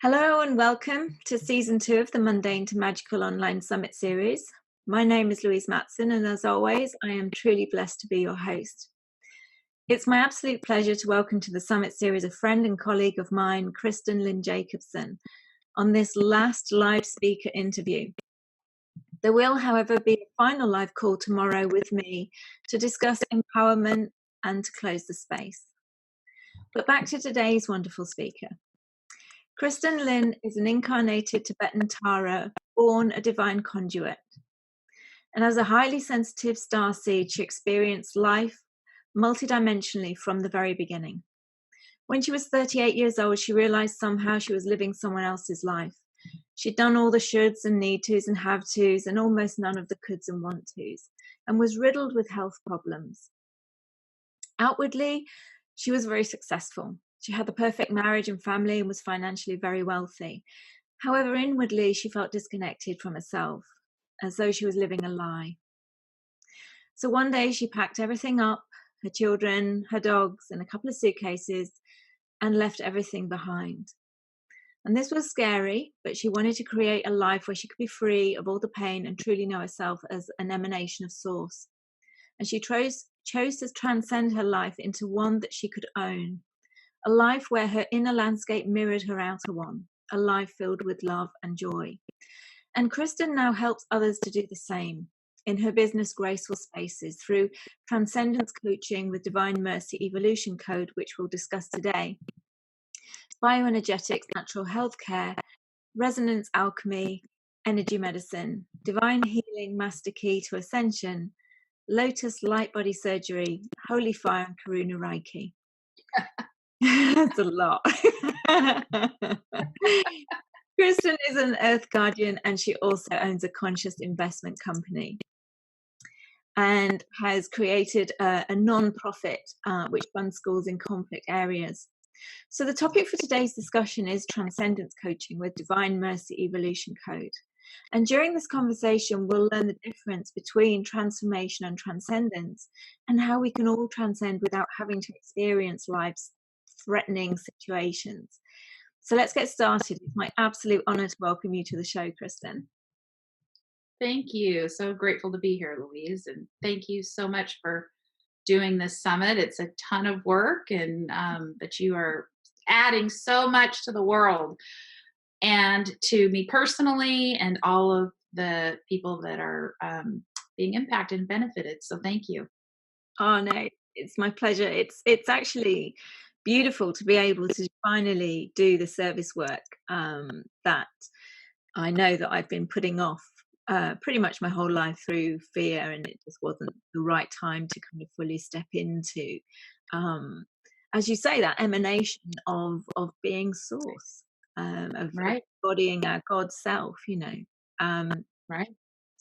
Hello and welcome to Season 2 of the Mundane to Magical Online Summit Series. My name is Louise Matson, and as always, I am truly blessed to be your host. It's my absolute pleasure to welcome to the Summit Series a friend and colleague of mine, Cristen Lyn Jacobsen, on this last live speaker interview. There will, however, be a final live call tomorrow with me to discuss empowerment and to close the space. But back to today's wonderful speaker. Cristen Lyn is an incarnated Tibetan Tara, born a Divine Conduit. And as a highly sensitive starseed, she experienced life multidimensionally from the very beginning. When she was 38 years old, she realized somehow she was living someone else's life. She'd done all the shoulds and need tos and have tos and almost none of the coulds and want tos, and was riddled with health problems. Outwardly, she was very successful. She had the perfect marriage and family and was financially very wealthy. However, inwardly, she felt disconnected from herself, as though she was living a lie. So one day she packed everything up, her children, her dogs, and a couple of suitcases, and left everything behind. And this was scary, but she wanted to create a life where she could be free of all the pain and truly know herself as an emanation of source. And she chose to transcend her life into one that she could own. A life where her inner landscape mirrored her outer one, a life filled with love and joy. And Cristen now helps others to do the same in her business Graceful Spaces through Transcendence Coaching with Divine Mercy Evolution Code, which we'll discuss today, BioEnergetics Natural Healthcare, Resonance Alchemy Energy Medicine, Divine Healing Master Key to Ascension, Lotus Lightbody Surgery, Holy Fire Karuna Reiki. That's a lot. Cristen is an earth guardian, and she also owns a conscious investment company and has created a non-profit which funds schools in conflict areas. So the topic for today's discussion is Transcendence Coaching with Divine Mercy Evolution Code. And during this conversation, we'll learn the difference between transformation and transcendence, and how we can all transcend without having to experience life's threatening situations. So let's get started. It's my absolute honor to welcome you to the show, Cristen. Thank you. So grateful to be here, Louise. And thank you so much for doing this summit. It's a ton of work, and that you are adding so much to the world and to me personally and all of the people that are being impacted and benefited. So thank you. Oh, no, it's my pleasure. It's actually beautiful to be able to finally do the service work that I know that I've been putting off pretty much my whole life through fear, and it just wasn't the right time to kind of fully step into, as you say, that emanation of being source, of embodying our God self, Right.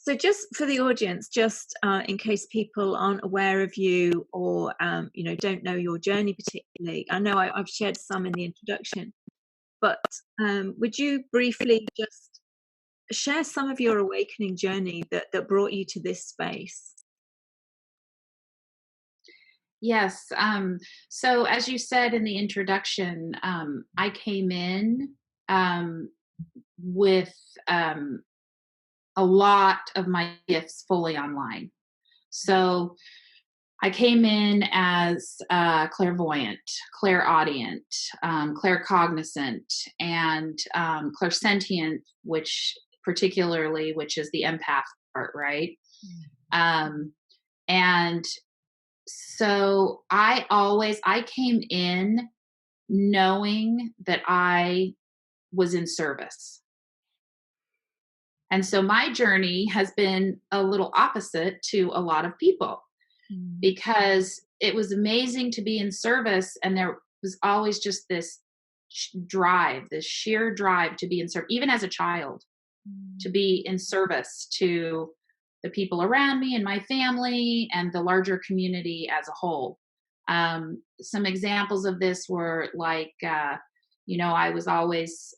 So just for the audience, just in case people aren't aware of you or, don't know your journey particularly, I know I've shared some in the introduction, but would you briefly just share some of your awakening journey that brought you to this space? Yes. So as you said in the introduction, I came in with a lot of my gifts fully online. So I came in as clairvoyant, clairaudient, claircognizant, and clairsentient, which is the empath part, right? And so I came in knowing that I was in service. And so my journey has been a little opposite to a lot of people, because it was amazing to be in service. And there was always just this drive, this sheer drive to be in service, even as a child, to be in service to the people around me and my family and the larger community as a whole. Some examples of this were like, I was always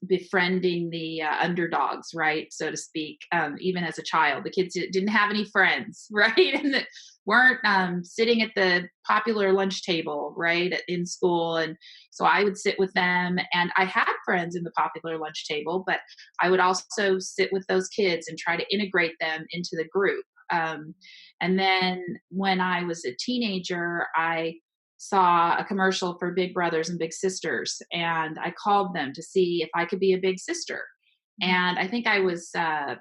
befriending the underdogs, right, so to speak. Even as a child, the kids didn't have any friends, right, and that weren't sitting at the popular lunch table, right, in school. And so I would sit with them, and I had friends in the popular lunch table, but I would also sit with those kids and try to integrate them into the group. And then when I was a teenager, I saw a commercial for Big Brothers and Big Sisters, and I called them to see if I could be a big sister. And I think I was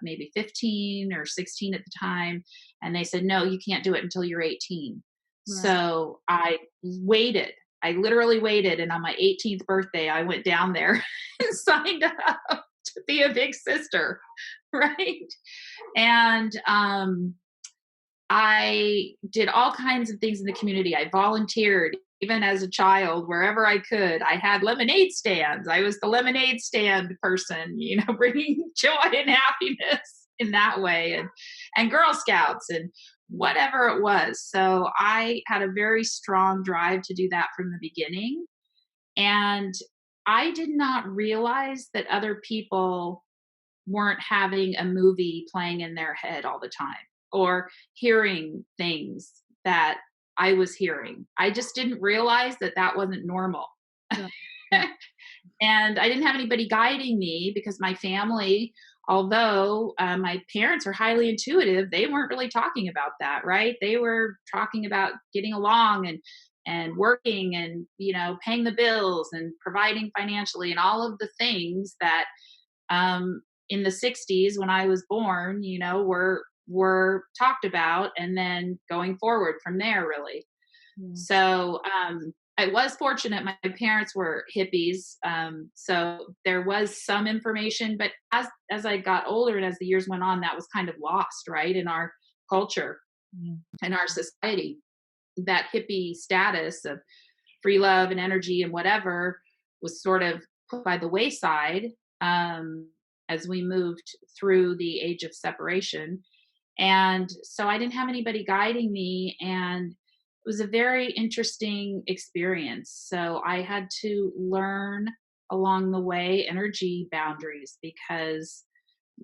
maybe 15 or 16 at the time. And they said, no, you can't do it until you're 18. Right. So I waited. I literally waited. And on my 18th birthday, I went down there and signed up to be a big sister. Right. And I did all kinds of things in the community. I volunteered even as a child, wherever I could. I had lemonade stands. I was the lemonade stand person, bringing joy and happiness in that way, and Girl Scouts and whatever it was. So I had a very strong drive to do that from the beginning. And I did not realize that other people weren't having a movie playing in their head all the time, or hearing things that I was hearing. I just didn't realize that that wasn't normal. Yeah. And I didn't have anybody guiding me, because my family, although my parents are highly intuitive, they weren't really talking about that, right? They were talking about getting along and working and, paying the bills and providing financially and all of the things that in the 60s when I was born, were talked about, and then going forward from there, really. So I was fortunate. My parents were hippies. So there was some information, but as I got older and as the years went on, that was kind of lost, right, in our culture, in our society. That hippie status of free love and energy and whatever was sort of put by the wayside as we moved through the age of separation. And so I didn't have anybody guiding me, and it was a very interesting experience. So I had to learn along the way energy boundaries, because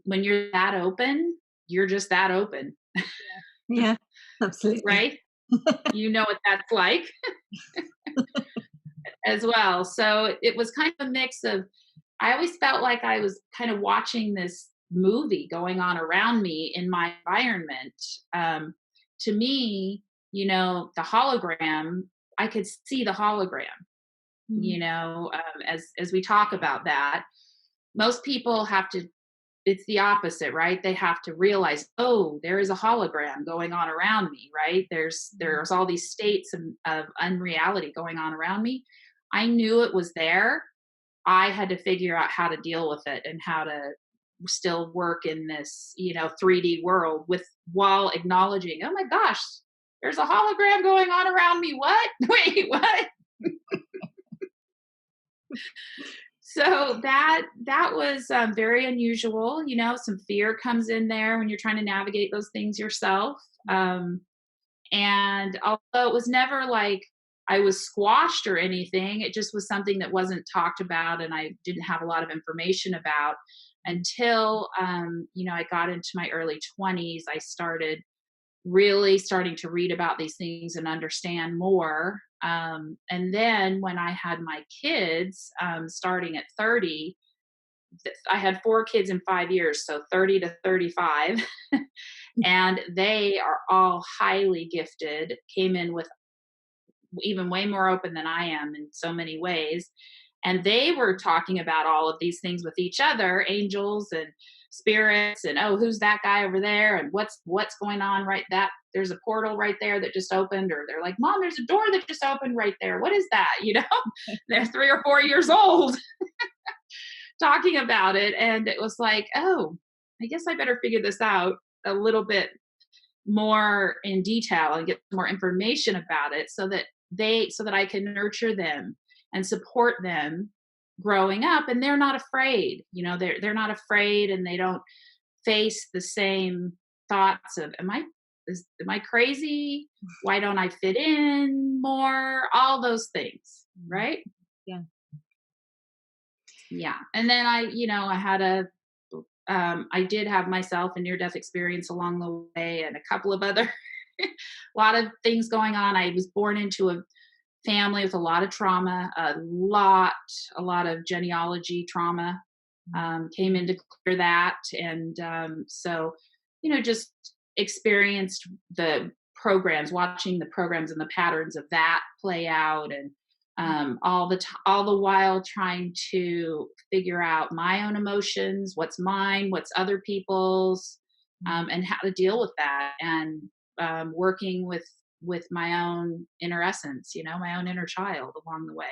when you're that open, you're just that open. Yeah, absolutely. Right? You know what that's like as well. So it was kind of a mix of, I always felt like I was kind of watching this movie going on around me in my environment. To me, the hologram, I could see the hologram, as we talk about that. Most people it's the opposite, right? They have to realize, oh, there is a hologram going on around me, right? There's all these states of unreality going on around me. I knew it was there. I had to figure out how to deal with it and how to still work in this, 3D world while acknowledging, oh my gosh, there's a hologram going on around me. What? Wait, what? So that was very unusual. Some fear comes in there when you're trying to navigate those things yourself. And although it was never like I was squashed or anything, it just was something that wasn't talked about, and I didn't have a lot of information about until, I got into my early 20s. I started starting to read about these things and understand more. And then when I had my kids, starting at 30, I had 4 kids in 5 years, so 30 to 35. And they are all highly gifted, came in with even way more open than I am in so many ways. And they were talking about all of these things with each other, angels and spirits, and, oh, who's that guy over there? And what's going on there's a portal right there that just opened, or they're like, Mom, there's a door that just opened right there. What is that? They're 3 or 4 years old talking about it. And it was like, oh, I guess I better figure this out a little bit more in detail and get more information about it so that I can nurture them and support them growing up. And they're not afraid, they're not afraid, and they don't face the same thoughts of, am I crazy? Why don't I fit in more? All those things. Right. Yeah. Yeah. And then I did have myself a near-death experience along the way, and a couple of other, a lot of things going on. I was born into a family with a lot of trauma, a lot of genealogy trauma, came in to clear that. And so, just experienced the programs, watching the programs and the patterns of that play out, and all the while trying to figure out my own emotions, what's mine, what's other people's, and how to deal with that, and working with my own inner essence, my own inner child along the way.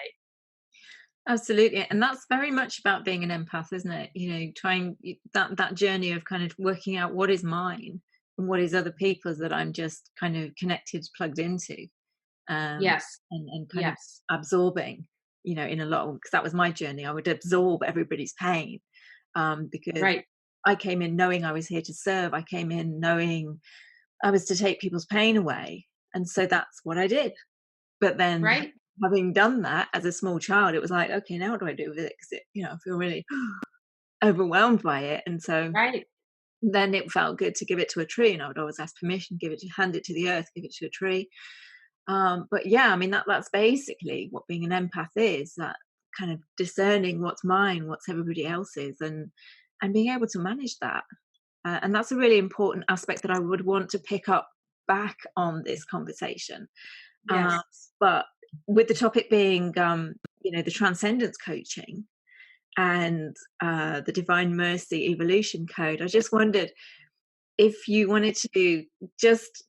Absolutely. And that's very much about being an empath, isn't it? Trying that journey of kind of working out what is mine and what is other people's that I'm just kind of connected, plugged into. Yes. And kind of Yes. absorbing, in a lot, because that was my journey. I would absorb everybody's pain, because Right. I came in knowing I was here to serve. I came in knowing I was to take people's pain away. And so that's what I did. But then Right. having done that as a small child, it was like, okay, now what do I do with it? Because I feel really overwhelmed by it. And so Right. then it felt good to give it to a tree, and I would always ask permission, hand it to the earth, give it to a tree. But yeah, I mean, that's basically what being an empath is, that kind of discerning what's mine, what's everybody else's, and being able to manage that. And that's a really important aspect that I would want to pick up back on this conversation. Yes. But with the topic being, the Transcendence Coaching and the Divine Mercy Evolution Code, I just wondered if you wanted to just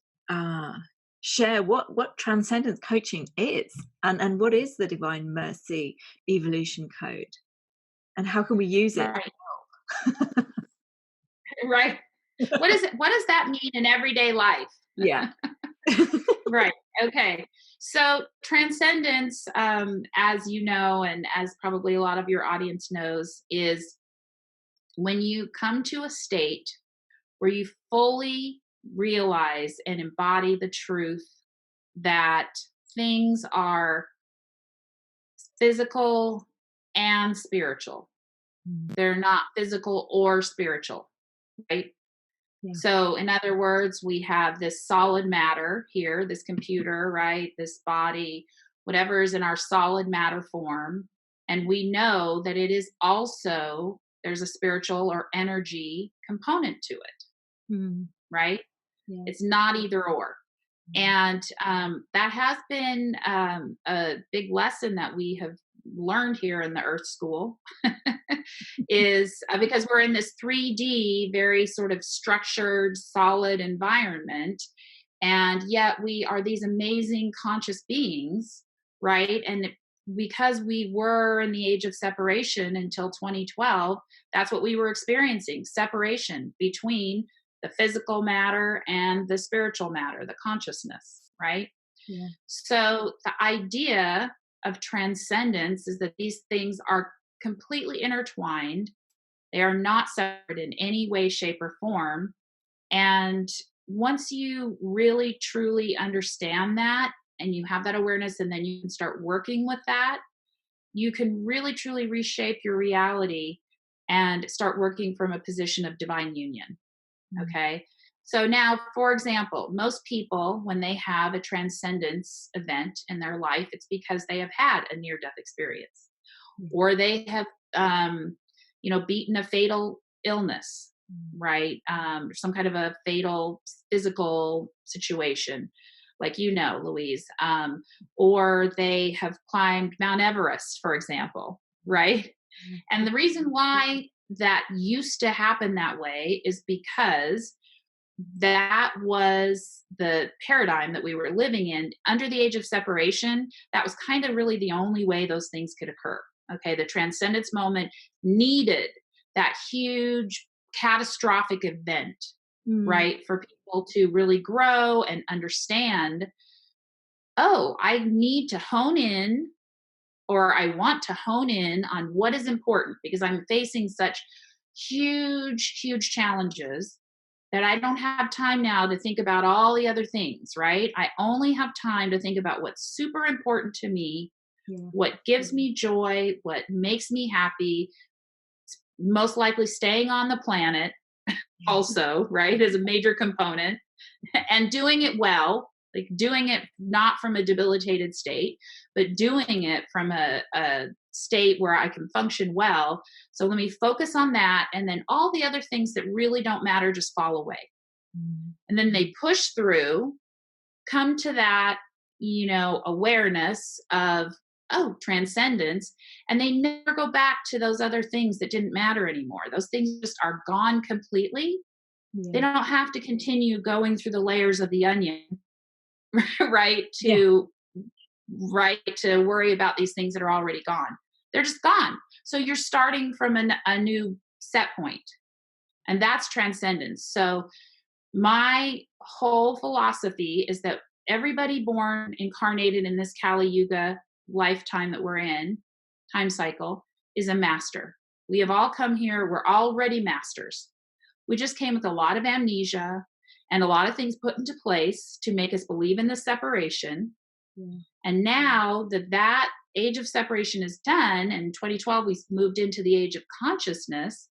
share what Transcendence Coaching is, and what is the Divine Mercy Evolution Code, and how can we use it? Right. Right. What does that mean in everyday life? Yeah. Right. Okay. So transcendence, as you know, and as probably a lot of your audience knows, is when you come to a state where you fully realize and embody the truth that things are physical and spiritual. They're not physical or spiritual, right? Yeah. So, in other words, we have this solid matter here, this computer, right? This body, whatever is in our solid matter form. And we know that it is also, there's a spiritual or energy component to it, right? Yeah. It's not either or. And that has been a big lesson that we have learned here in the Earth School is because we're in this 3D, very sort of structured, solid environment. And yet we are these amazing conscious beings, right? And because we were in the age of separation until 2012, that's what we were experiencing, separation between the physical matter and the spiritual matter, the consciousness, right? Yeah. So the idea of transcendence is that these things are completely intertwined. They are not separate in any way, shape, or form. And once you really, truly understand that, and you have that awareness, and then you can start working with that, you can really, truly reshape your reality and start working from a position of divine union. Okay. So now, for example, most people, when they have a transcendence event in their life, it's because they have had a near-death experience, or they have, beaten a fatal illness, right? Some kind of a fatal physical situation, like Louise, or they have climbed Mount Everest, for example, right? And the reason why that used to happen that way is because that was the paradigm that we were living in under the age of separation. That was kind of really the only way those things could occur. Okay, the transcendence moment needed that huge catastrophic event, right, for people to really grow and understand, oh, I need to hone in, or I want to hone in on what is important, because I'm facing such huge, huge challenges that I don't have time now to think about all the other things, right? I only have time to think about what's super important to me, what gives me joy, what makes me happy, most likely staying on the planet also, right, is a major component, and doing it well, like doing it not from a debilitated state, but doing it from a state where I can function well. So let me focus on that. And then all the other things that really don't matter just fall away. And then they push through, come to that, awareness of, oh, transcendence. And they never go back to those other things that didn't matter anymore. Those things just are gone completely. Yeah. They don't have to continue going through the layers of the onion, right? To worry about these things that are already gone. They're just gone. So you're starting from a new set point, and that's transcendence. So my whole philosophy is that everybody born incarnated in this Kali Yuga lifetime that we're in, time cycle, is a master. We have all come here. We're already masters. We just came with a lot of amnesia and a lot of things put into place to make us believe in the separation. Yeah. And now that age of separation is done, and in 2012 we moved into the age of consciousness,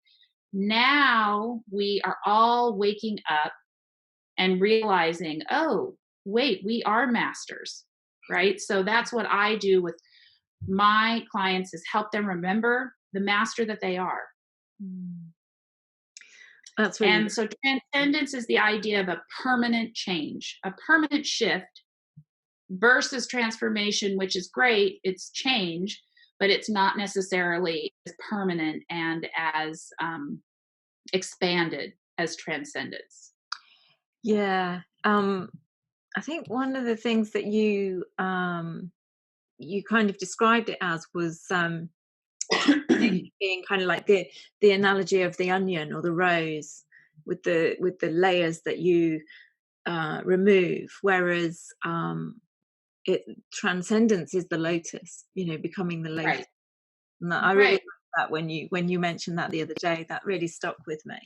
now we are all waking up and realizing, oh, wait, we are masters, right? So that's what I do with my clients, is help them remember the master that they are. That's really and so transcendence is the idea of a permanent change, a permanent shift, versus transformation, which is great. It's change, but it's not necessarily as permanent and as expanded as transcendence. Yeah. I think one of the things that you kind of described it as was being kind of like the analogy of the onion or the rose with the layers that you remove, whereas transcendence is the lotus, becoming the lotus. Right. And I really like that when you mentioned that the other day. That really stuck with me.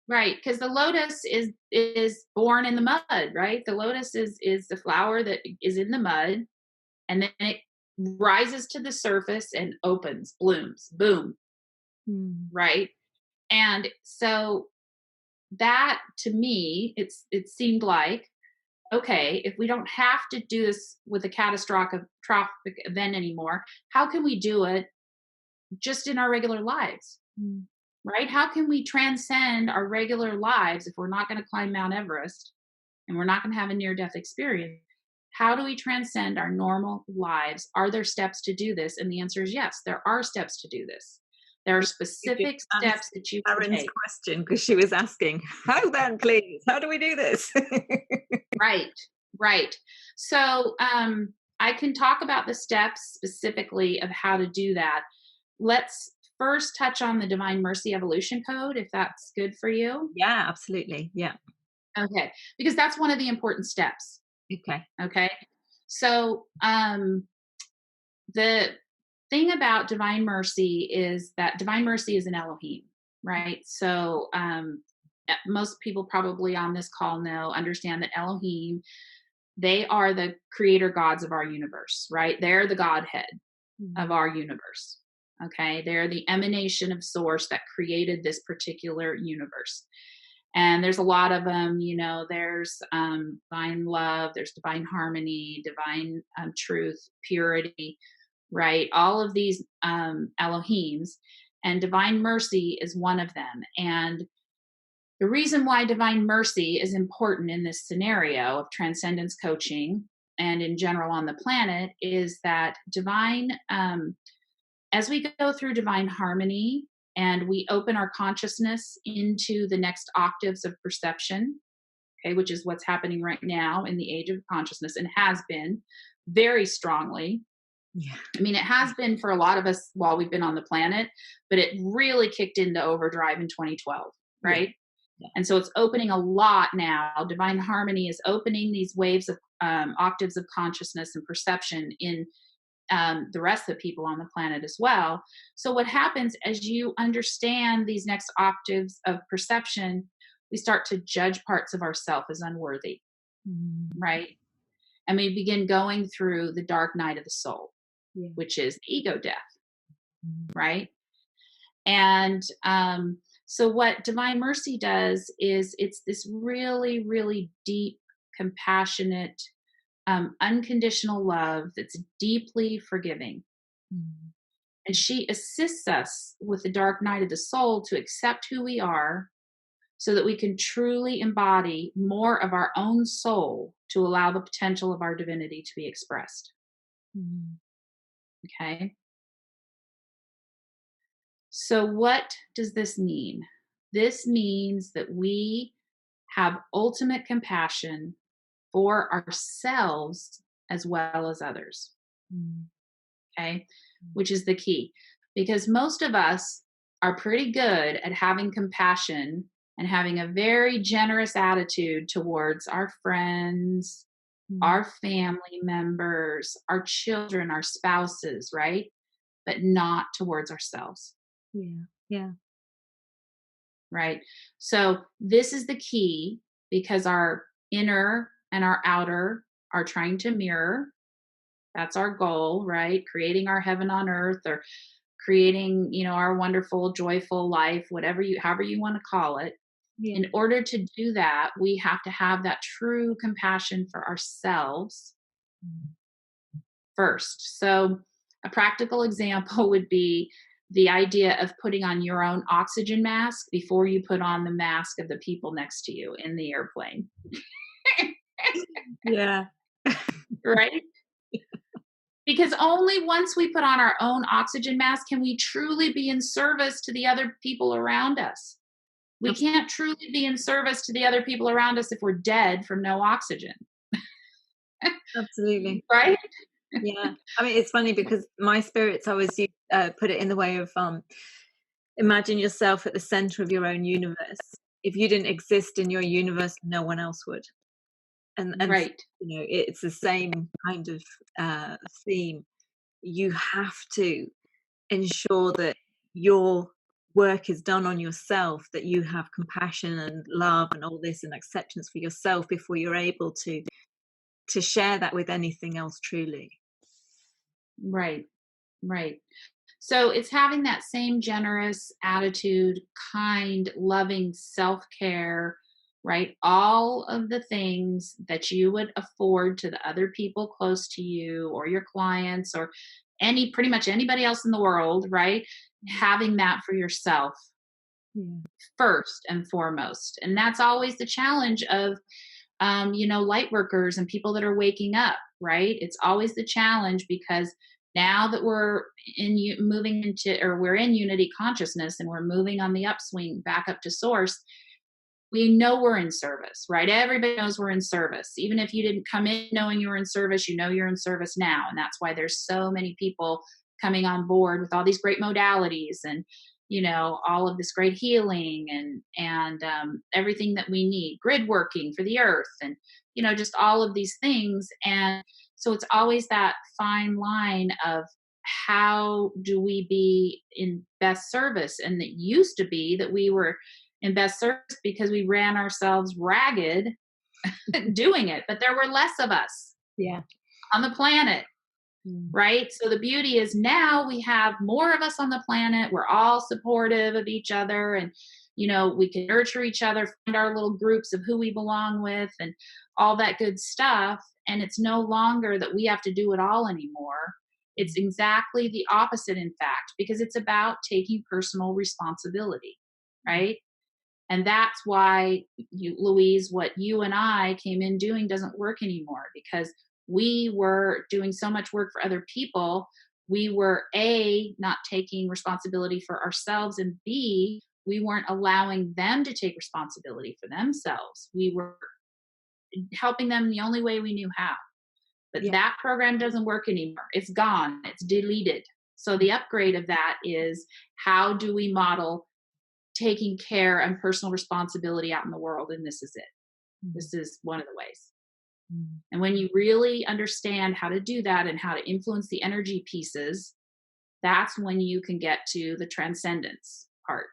Right, because the lotus is born in the mud, right? The lotus is the flower that is in the mud, and then it rises to the surface and opens, blooms, boom, right? And so that, to me, it seemed like, okay, if we don't have to do this with a catastrophic event anymore, how can we do it just in our regular lives? Right? How can we transcend our regular lives if we're not going to climb Mount Everest and we're not going to have a near-death experience? How do we transcend our normal lives? Are there steps to do this? And the answer is yes, there are steps to do this. There are specific steps that you can take. Question, because she was asking, how then, please? How do we do this? Right. So I can talk about the steps specifically of how to do that. Let's first touch on the Divine Mercy Evolution Code, if that's good for you. Yeah, absolutely. Yeah. Okay. Because that's one of the important steps. Okay. So the thing about Divine Mercy is that Divine Mercy is an Elohim, right? So most people probably on this call understand that Elohim, they are the creator gods of our universe, right? They're the Godhead of our universe. Okay, they're the emanation of source that created this particular universe. And there's a lot of them, there's divine love, there's divine harmony, divine truth, purity, right? All of these Elohims, and divine mercy is one of them. And the reason why divine mercy is important in this scenario of transcendence coaching and in general on the planet is that as we go through divine harmony and we open our consciousness into the next octaves of perception, okay, which is what's happening right now in the age of consciousness, and has been very strongly. Yeah. I mean, it has been for a lot of us while we've been on the planet, but it really kicked into overdrive in 2012, right? Yeah. And so it's opening a lot now. Divine harmony is opening these waves of octaves of consciousness and perception in the rest of the people on the planet as well. So what happens as you understand these next octaves of perception, we start to judge parts of ourselves as unworthy, right? And we begin going through the dark night of the soul. Yeah. which is the ego death, Mm. right? And so what Divine Mercy does is it's this really, really deep, compassionate, unconditional love that's deeply forgiving. Mm. And she assists us with the dark night of the soul to accept who we are so that we can truly embody more of our own soul to allow the potential of our divinity to be expressed. Mm. Okay. So, what does this mean? This means that we have ultimate compassion for ourselves as well as others. Mm. Okay. Which is the key, because most of us are pretty good at having compassion and having a very generous attitude towards our friends, Mm. our family members, our children, our spouses, right? But not towards ourselves. Yeah. Yeah. Right? So this is the key, because our inner and our outer are trying to mirror. That's our goal, right? Creating our heaven on earth, or creating, our wonderful, joyful life, however you want to call it. Yeah. In order to do that, we have to have that true compassion for ourselves first. So a practical example would be the idea of putting on your own oxygen mask before you put on the mask of the people next to you in the airplane. Yeah. Right? Because only once we put on our own oxygen mask can we truly be in service to the other people around us. We can't truly be in service to the other people around us if we're dead from no oxygen. Absolutely. Right? Yeah. I mean, it's funny because my spirits always put it in the way of imagine yourself at the center of your own universe. If you didn't exist in your universe, no one else would. And Right. it's the same kind of theme. You have to ensure that your work is done on yourself, that you have compassion and love and all this and acceptance for yourself before you're able to share that with anything else truly. Right. Right. So it's having that same generous attitude, kind, loving self-care, right? All of the things that you would afford to the other people close to you or your clients or pretty much anybody else in the world, right? Having that for yourself first and foremost. And that's always the challenge of light workers and people that are waking up, right? It's always the challenge, because now that we're we're in unity consciousness and we're moving on the upswing back up to source, we know we're in service, right? Everybody knows we're in service. Even if you didn't come in knowing you were in service, you know you're in service now. And that's why there's so many people coming on board with all these great modalities and all of this great healing and everything that we need, grid working for the earth, and just all of these things. And so it's always that fine line of how do we be in best service. And it used to be that we were in best service because we ran ourselves ragged doing it, but there were less of us on the planet. Right? So the beauty is now we have more of us on the planet. We're all supportive of each other, and we can nurture each other, find our little groups of who we belong with and all that good stuff. And it's no longer that we have to do it all anymore. It's exactly the opposite, in fact, because it's about taking personal responsibility, right? And that's why, Louise, what you and I came in doing doesn't work anymore, because we were doing so much work for other people. We were A, not taking responsibility for ourselves, and B, we weren't allowing them to take responsibility for themselves. We were helping them the only way we knew how. But that program doesn't work anymore. It's gone. It's deleted. So the upgrade of that is, how do we model taking care and personal responsibility out in the world? And this is it. This is one of the ways. And when you really understand how to do that and how to influence the energy pieces, that's when you can get to the transcendence part.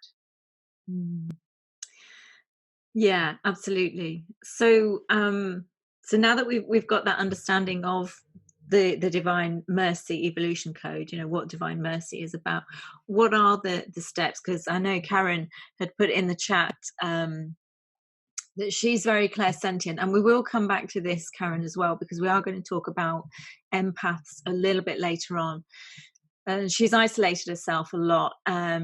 Yeah, absolutely. So so now that we've got that understanding of the Divine Mercy Evolution Code, what Divine Mercy is about. What are the steps? Because I know Karen had put in the chat that she's very clairsentient, and we will come back to this, Karen, as well, because we are going to talk about empaths a little bit later on. She's isolated herself a lot.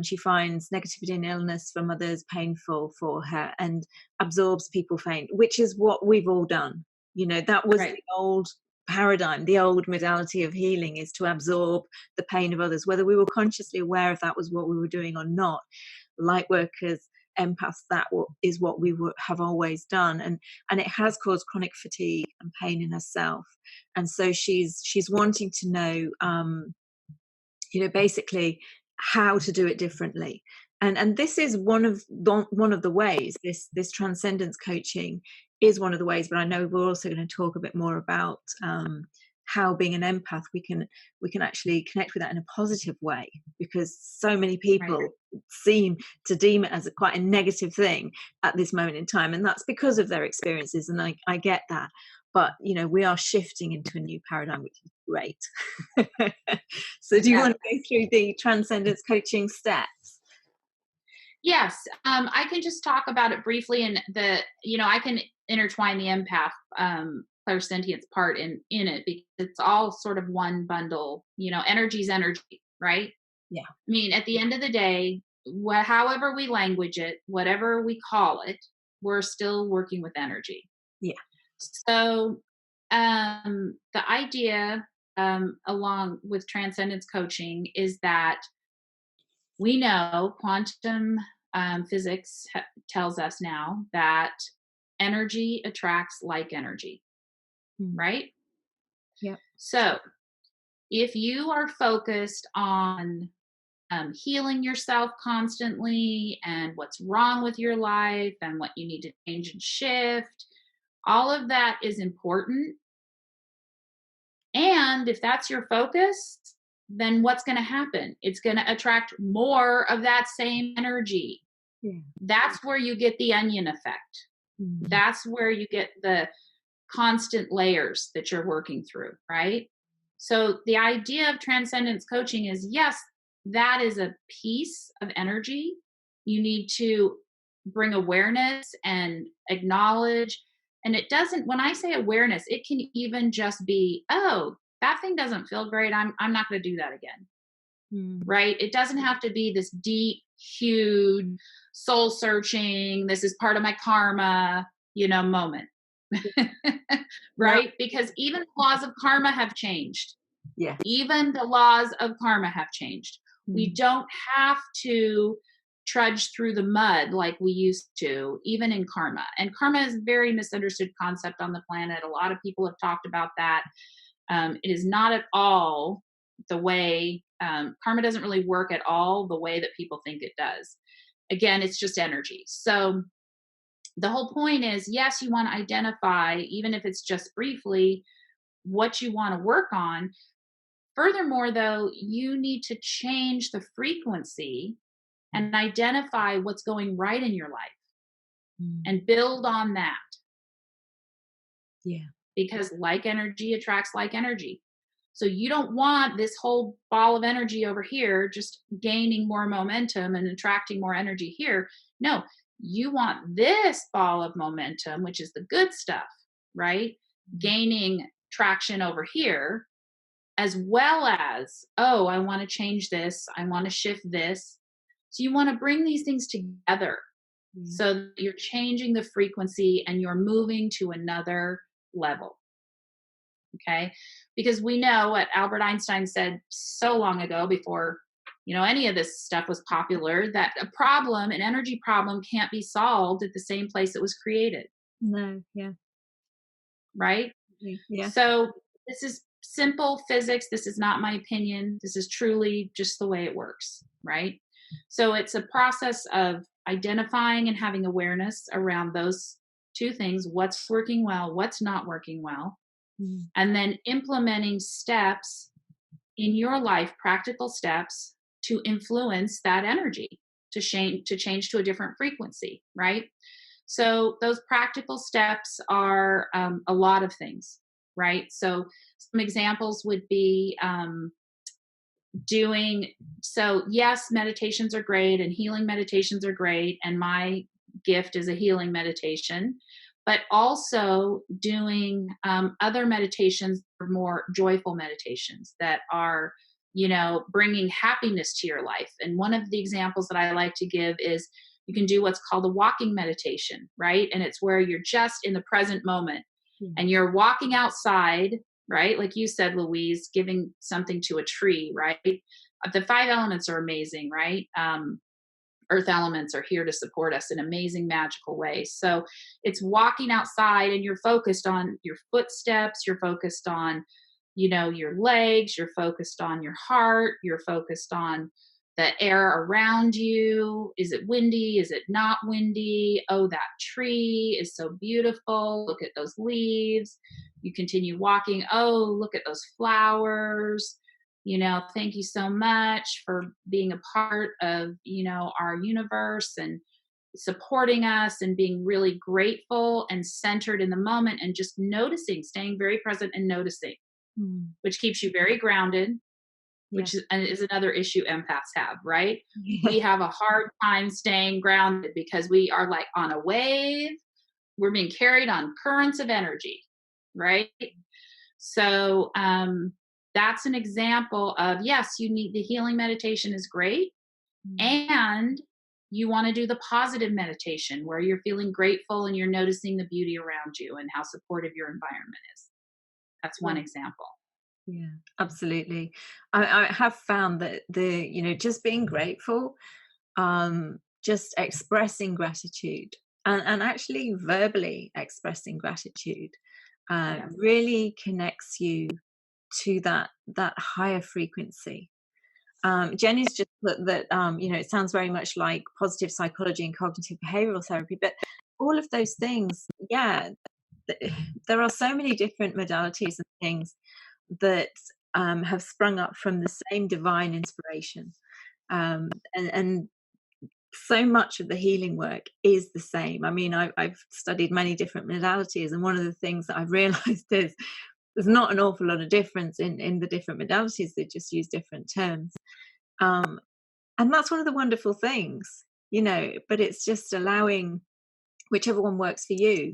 She finds negativity and illness from others painful for her, and absorbs people pain, which is what we've all done. That was the old paradigm, the old modality of healing, is to absorb the pain of others, whether we were consciously aware if that was what we were doing or not. Light workers, empaths, that is what we have always done, and it has caused chronic fatigue and pain in herself. And so she's wanting to know, basically how to do it differently. And this is one of the ways. This transcendence coaching is one of the ways, but I know we're also going to talk a bit more about how, being an empath, we can actually connect with that in a positive way, because so many people seem to deem it as quite a negative thing at this moment in time, and that's because of their experiences, and I get that. But we are shifting into a new paradigm, which is great. So do you want to go through the transcendence coaching steps? Yes, I can just talk about it briefly, and I can intertwine the empath clairsentience part in it, because it's all sort of one bundle. Energy's energy, right? Yeah. I mean, at the end of the day, however we language it, whatever we call it, we're still working with energy. Yeah. So the idea along with transcendence coaching is that we know quantum physics tells us now that energy attracts like energy, right? Yeah. So if you are focused on healing yourself constantly, and what's wrong with your life, and what you need to change and shift, all of that is important. And if that's your focus, then what's going to happen? It's going to attract more of that same energy. Yeah. That's where you get the onion effect. Mm-hmm. That's where you get the constant layers that you're working through, right? So the idea of transcendence coaching is, yes, that is a piece of energy. You need to bring awareness and acknowledge. And it doesn't, when I say awareness, it can even just be, oh, that thing doesn't feel great. I'm not going to do that again. Right? It doesn't have to be this deep, huge, soul searching, this is part of my karma, moment. Right? Yep. Because even the laws of karma have changed. Yeah. Even the laws of karma have changed. We don't have to trudge through the mud like we used to, even in karma. And karma is a very misunderstood concept on the planet. A lot of people have talked about that. It is not at all the way, karma doesn't really work at all the way that people think it does. Again, it's just energy. So the whole point is, yes, you want to identify, even if it's just briefly, what you want to work on. Furthermore, though, you need to change the frequency and identify what's going right in your life and build on that. Yeah. Because like energy attracts like energy. So you don't want this whole ball of energy over here just gaining more momentum and attracting more energy here. No, you want this ball of momentum, which is the good stuff, right? Gaining traction over here, as well as, oh, I want to change this. I want to shift this. So you want to bring these things together so that you're changing the frequency and you're moving to another level. Okay? Because we know what Albert Einstein said so long ago, before, any of this stuff was popular, that a problem, an energy problem, can't be solved at the same place it was created. No, yeah. Right? Yeah. So this is simple physics. This is not my opinion. This is truly just the way it works, right? So it's a process of identifying and having awareness around those two things: what's working well, what's not working well, and then implementing steps in your life, practical steps to influence that energy, to change to a different frequency, right? So those practical steps are a lot of things. right? So some examples would be yes, meditations are great and healing meditations are great. And my gift is a healing meditation, but also doing other meditations, more joyful meditations that are, bringing happiness to your life. And one of the examples that I like to give is you can do what's called a walking meditation, right? And it's where you're just in the present moment and you're walking outside, right? Like you said, Louise, giving something to a tree, right? The 5 elements are amazing, right? Earth elements are here to support us in amazing, magical ways. So it's walking outside and you're focused on your footsteps, you're focused on, your legs, you're focused on your heart, you're focused on the air around you. Is it windy? Is it not windy? Oh, that tree is so beautiful. Look at those leaves. You continue walking. Oh, look at those flowers. Thank you so much for being a part of, our universe and supporting us and being really grateful and centered in the moment and just noticing, staying very present and noticing, which keeps you very grounded, which is another issue empaths have, right? We have a hard time staying grounded because we are like on a wave. We're being carried on currents of energy, right? So, that's an example of, yes, you need the healing meditation is great. And you want to do the positive meditation where you're feeling grateful and you're noticing the beauty around you and how supportive your environment is. That's one example. Yeah, absolutely. I have found that just being grateful, just expressing gratitude and actually verbally expressing gratitude really connects you to that higher frequency. Jenny's just put that it sounds very much like positive psychology and cognitive behavioral therapy, but all of those things, there are so many different modalities and things that have sprung up from the same divine inspiration, and so much of the healing work is the same. I mean, I've studied many different modalities, and one of the things that I've realized is there's not an awful lot of difference in the different modalities. They just use different terms. And that's one of the wonderful things, but it's just allowing whichever one works for you,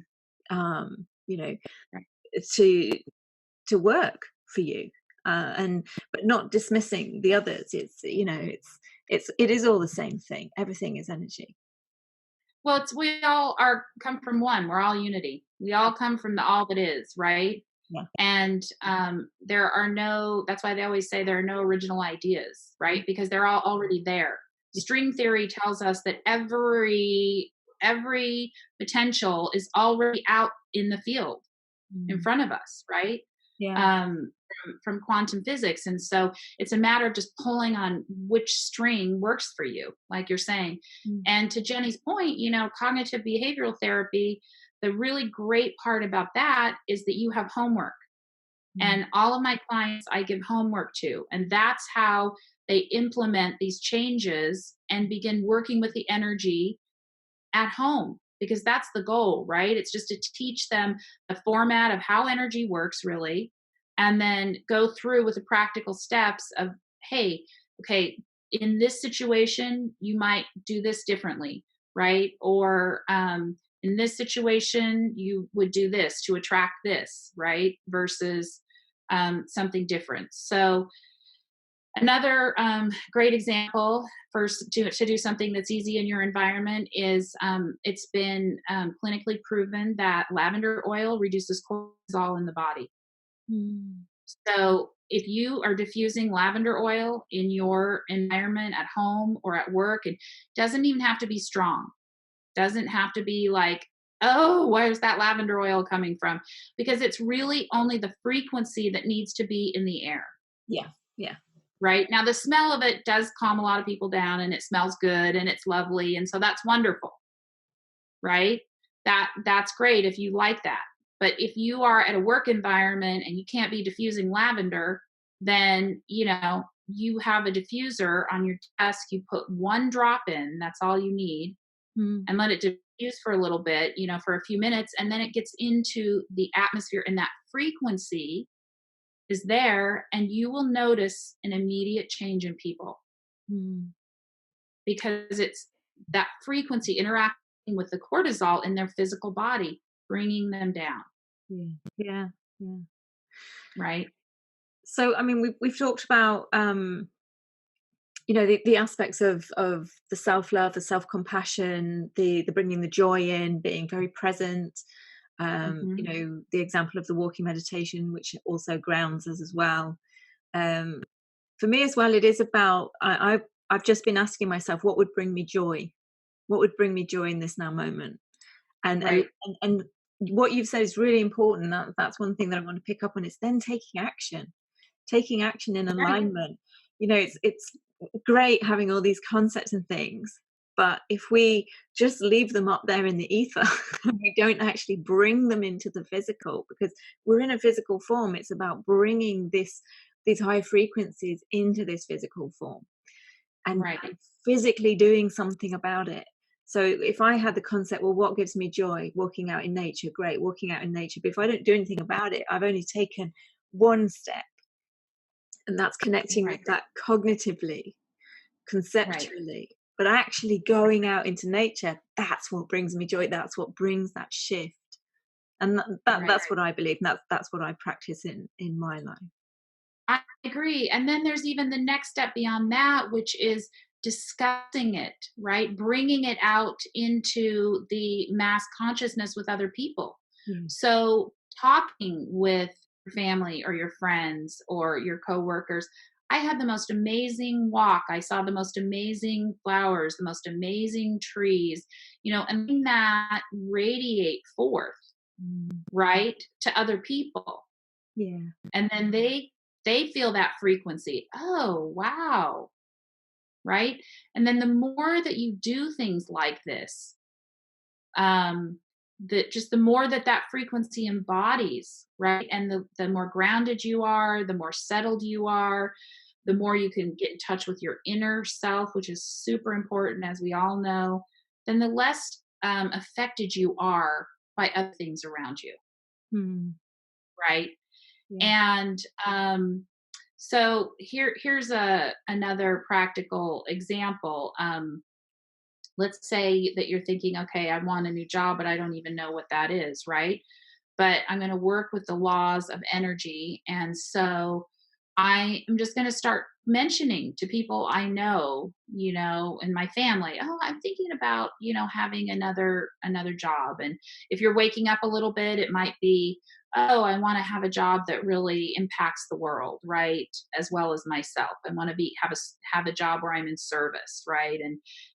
to work for you, but not dismissing the others. It is all the same thing. Everything is energy. Well, we all come from one. We're all unity. We all come from the all that is, right? Yeah. And that's why they always say there are no original ideas, right? Because they're all already there. String theory tells us that every potential is already out in the field in front of us, right? Yeah. From quantum physics. And so it's a matter of just pulling on which string works for you, like you're saying. And to Jenny's point, cognitive behavioral therapy, the really great part about that is that you have homework. And all of my clients, I give homework to, and that's how they implement these changes and begin working with the energy at home, because that's the goal, right? It's just to teach them the format of how energy works, really, and then go through with the practical steps of, hey, okay, in this situation, you might do this differently, right? Or in this situation, you would do this to attract this, right? Versus something different. So another great example to do something that's easy in your environment is it's been clinically proven that lavender oil reduces cortisol in the body. So if you are diffusing lavender oil in your environment at home or at work, it doesn't even have to be strong. Doesn't have to be like, oh, where's that lavender oil coming from? Because it's really only the frequency that needs to be in the air. Yeah. Right. Now, the smell of it does calm a lot of people down, and it smells good and it's lovely. And so that's wonderful. Right. That's great if you like that. But if you are at a work environment and you can't be diffusing lavender, then, you have a diffuser on your desk. You put one drop in. That's all you need. And let it use for a little bit, for a few minutes, and then it gets into the atmosphere, and that frequency is there, and you will notice an immediate change in people because it's that frequency interacting with the cortisol in their physical body, bringing them down. Yeah. Right. So, I mean, we've talked about, the aspects of the self-love, the self-compassion, the bringing the joy in, being very present. The example of the walking meditation, which also grounds us as well. For me as well, it is about, I've just been asking myself, what would bring me joy? What would bring me joy in this now moment? And what you've said is really important. That's one thing that I want to pick up on. Is then taking action in alignment. It's great having all these concepts and things, but if we just leave them up there in the ether and we don't actually bring them into the physical, because we're in a physical form, it's about bringing these high frequencies into this physical form and physically doing something about it. So if I had the concept, well, what gives me joy? Walking out in nature, great, walking out in nature. But if I don't do anything about it, I've only taken one step. And that's connecting with that cognitively, conceptually, but actually going out into nature, that's what brings me joy. That's what brings that shift. And that's what I believe. And that's what I practice in my life. I agree. And then there's even the next step beyond that, which is discussing it, right? Bringing it out into the mass consciousness with other people. So talking with your family or your friends or your coworkers. I had the most amazing walk. I saw the most amazing flowers, the most amazing trees, and that radiate forth, right, to other people. Yeah. And then they feel that frequency. Oh, wow. Right. And then the more that you do things like this, the more that frequency embodies, right? And the more grounded you are, the more settled you are, the more you can get in touch with your inner self, which is super important, as we all know, then the less affected you are by other things around you. Right. Yeah. And so here's another practical example. Let's say that you're thinking, okay, I want a new job, but I don't even know what that is, right? But I'm going to work with the laws of energy. And so I am just going to start mentioning to people I know, in my family, oh, I'm thinking about, having another job. And if you're waking up a little bit, it might be, oh, I want to have a job that really impacts the world, right? As well as myself. I want to have a job where I'm in service, right?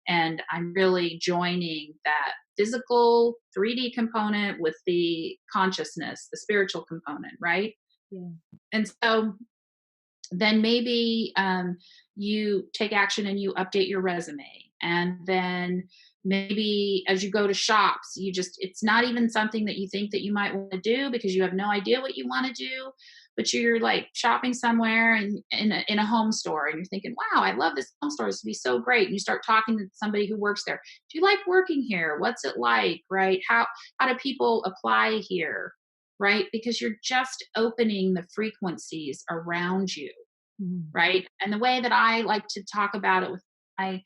And I'm really joining that physical 3D component with the consciousness, the spiritual component, right? Yeah. And so then maybe you take action and you update your resume. And then maybe as you go to shops, it's not even something that you think that you might want to do because you have no idea what you want to do, but you're like shopping somewhere and in a home store and you're thinking, wow, I love this home store. This would be so great. And you start talking to somebody who works there. Do you like working here? What's it like, right? How do people apply here? Right? Because you're just opening the frequencies around you, right? And the way that I like to talk about it with my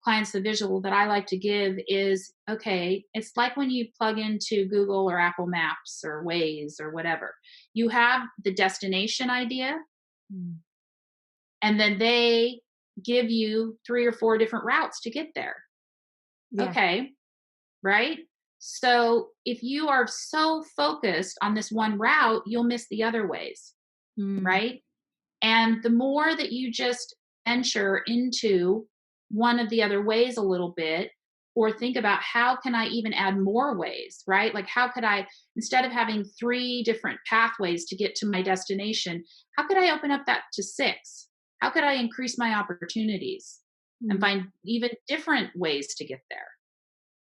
clients, the visual that I like to give is, okay, it's like when you plug into Google or Apple Maps or Waze or whatever. You have the destination idea, and then they give you 3 or 4 different routes to get there. Yeah. Okay, right? So if you are so focused on this one route, you'll miss the other ways, right? And the more that you just venture into one of the other ways a little bit, or think about how can I even add more ways, right? Like how could I, instead of having 3 different pathways to get to my destination, how could I open up that to 6? How could I increase my opportunities and find even different ways to get there?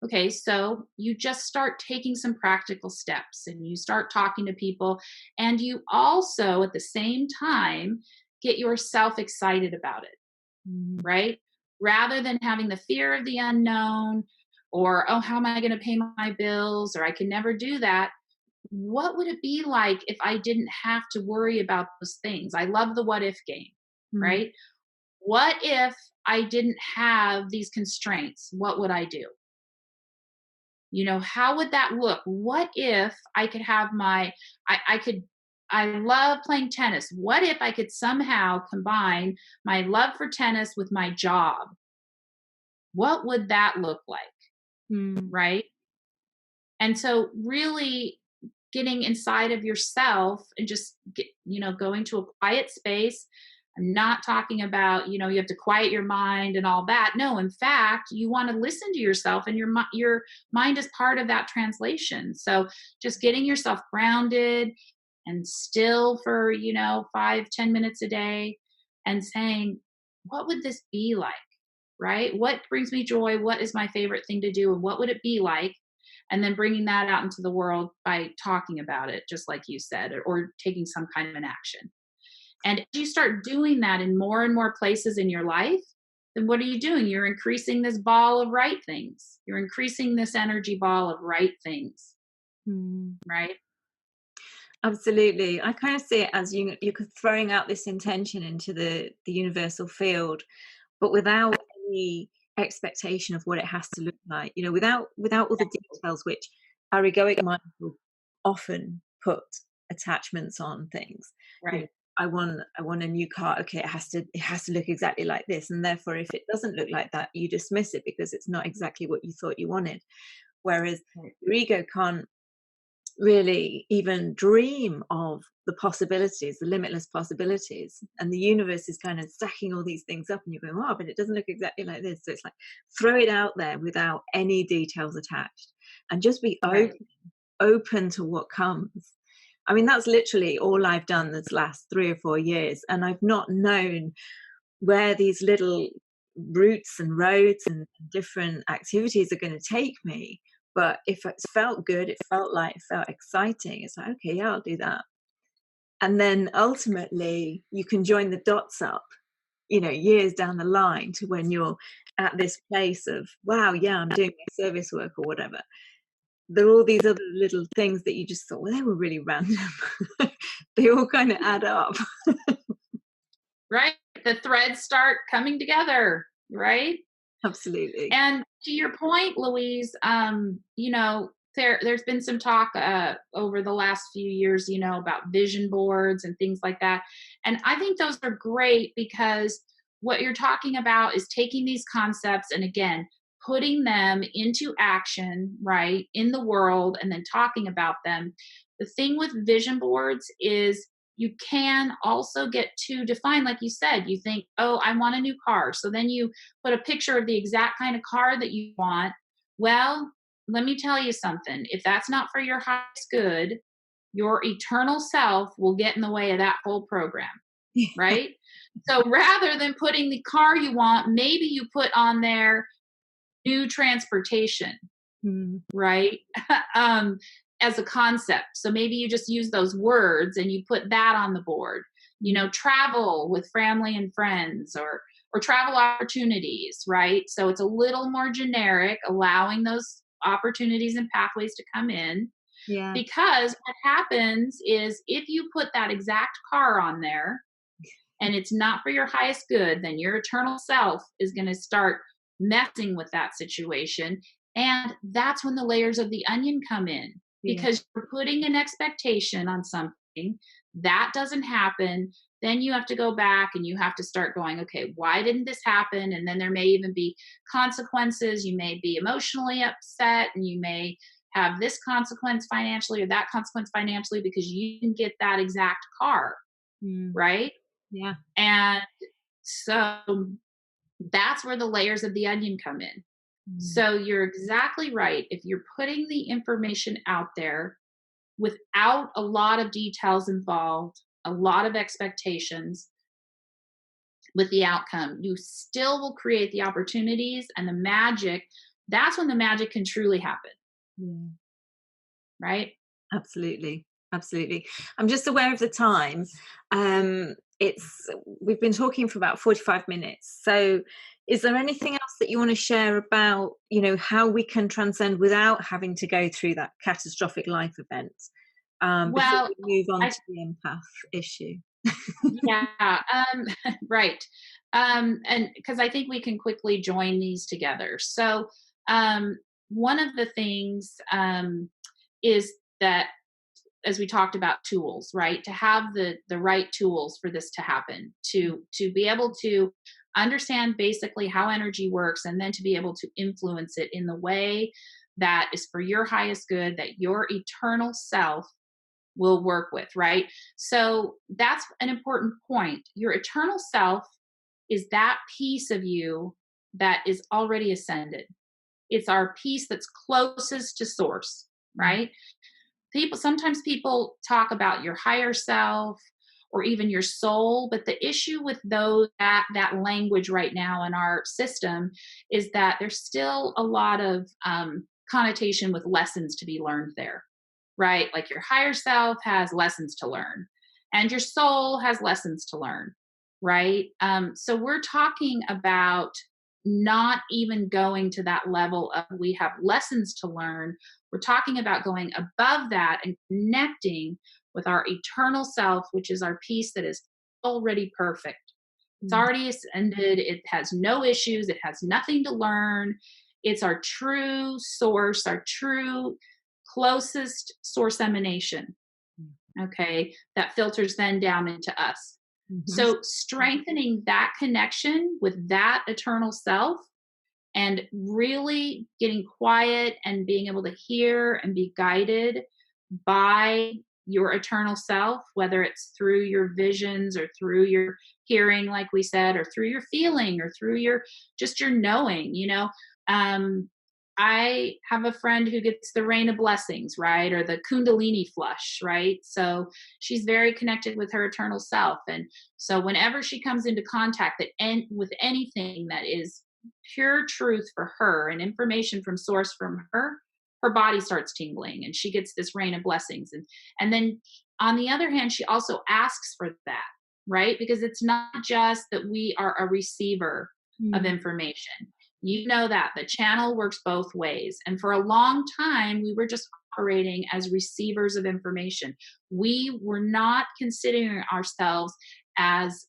Okay, so you just start taking some practical steps and you start talking to people, and you also at the same time get yourself excited about it, right? Rather than having the fear of the unknown or, oh, how am I going to pay my bills? Or I can never do that. What would it be like if I didn't have to worry about those things? I love the what if game, right? What if I didn't have these constraints? What would I do? You know, how would that look? What if I could have I love playing tennis. What if I could somehow combine my love for tennis with my job? What would that look like? Right? And so really getting inside of yourself and just going to a quiet space. I'm not talking about, you have to quiet your mind and all that. No, in fact, you want to listen to yourself, and your mind is part of that translation. So just getting yourself grounded and still for, 5-10 minutes a day, and saying, what would this be like? Right? What brings me joy? What is my favorite thing to do? And what would it be like? And then bringing that out into the world by talking about it, just like you said, or taking some kind of an action. And if you start doing that in more and more places in your life, then what are you doing? You're increasing this ball of right things. You're increasing this energy ball of right things. Right? Absolutely. I kind of see it as you're throwing out this intention into the universal field, but without any expectation of what it has to look like, without all the details, which our egoic mind will often put attachments on things. Right. I want a new car. Okay, it has to look exactly like this, and therefore if it doesn't look like that, you dismiss it because it's not exactly what you thought you wanted. Whereas your ego can't really even dream of the possibilities, the limitless possibilities, and the universe is kind of stacking all these things up, and you're going, wow, but it doesn't look exactly like this. So it's like, throw it out there without any details attached, and just be open to what comes. I mean, that's literally all I've done this last 3 or 4 years, and I've not known where these little routes and roads and different activities are going to take me. But if it felt good, it felt light, it felt exciting, it's like, okay, yeah, I'll do that. And then ultimately you can join the dots up, years down the line, to when you're at this place of, wow, yeah, I'm doing my service work or whatever. There are all these other little things that you just thought, well, they were really random. They all kind of add up. Right? The threads start coming together, right? Absolutely. And to your point, Louise, there's been some talk over the last few years, about vision boards and things like that. And I think those are great, because what you're talking about is taking these concepts and, again, putting them into action, right, in the world, and then talking about them. The thing with vision boards is you can also get too defined. Like you said, you think, oh, I want a new car. So then you put a picture of the exact kind of car that you want. Well, let me tell you something. If that's not for your highest good, your eternal self will get in the way of that whole program, right? So rather than putting the car you want, maybe you put on there new transportation, right? As a concept. So maybe you just use those words and you put that on the board, travel with family and friends, or travel opportunities, right? So it's a little more generic, allowing those opportunities and pathways to come in. Yeah. Because what happens is, if you put that exact car on there and it's not for your highest good, then your eternal self is going to start messing with that situation. And that's when the layers of the onion come in. Because you're putting an expectation on something that doesn't happen. Then you have to go back and you have to start going, okay, why didn't this happen? And then there may even be consequences. You may be emotionally upset, and you may have this consequence financially or that consequence financially because you didn't get that exact car, right? Yeah. And so that's where the layers of the onion come in. So you're exactly right. If you're putting the information out there without a lot of details involved, a lot of expectations with the outcome, you still will create the opportunities and the magic. That's when the magic can truly happen. Right? Absolutely. Absolutely. I'm just aware of the time. We've been talking for about 45 minutes. So Is there anything else that you want to share about, you know, how we can transcend without having to go through that catastrophic life event, before Well, we move on I to the empath issue? yeah, right. And because I think we can quickly join these together. So, one of the things is that, as we talked about, tools, right? To have the right tools for this to happen, to be able to understand basically how energy works, and then to be able to influence it in the way that is for your highest good, that your eternal self will work with, right? So that's an important point. Your eternal self is that piece of you that is already ascended. It's our piece that's closest to source, right? Sometimes people talk about your higher self or even your soul, but the issue with that language right now in our system is that there's still a lot of connotation with lessons to be learned there, right? Like your higher self has lessons to learn, and your soul has lessons to learn, right? So we're talking about not even going to that level of we have lessons to learn. We're talking about going above that and connecting with our eternal self, which is our piece that is already perfect. It's already ascended. It has no issues. It has nothing to learn. It's our true source, our true closest source emanation. Okay. That filters then down into us. So strengthening that connection with that eternal self and really getting quiet and being able to hear and be guided by your eternal self, whether it's through your visions or through your hearing, like we said, or through your feeling or through your knowing, I have a friend who gets the rain of blessings, right? Or the Kundalini flush, right? So she's very connected with her eternal self. And so whenever she comes into contact with anything that is pure truth for her and information from source from her body starts tingling and she gets this rain of blessings. And then on the other hand, she also asks for that, right? Because it's not just that we are a receiver of information. You know that the channel works both ways. And for a long time, we were just operating as receivers of information. We were not considering ourselves as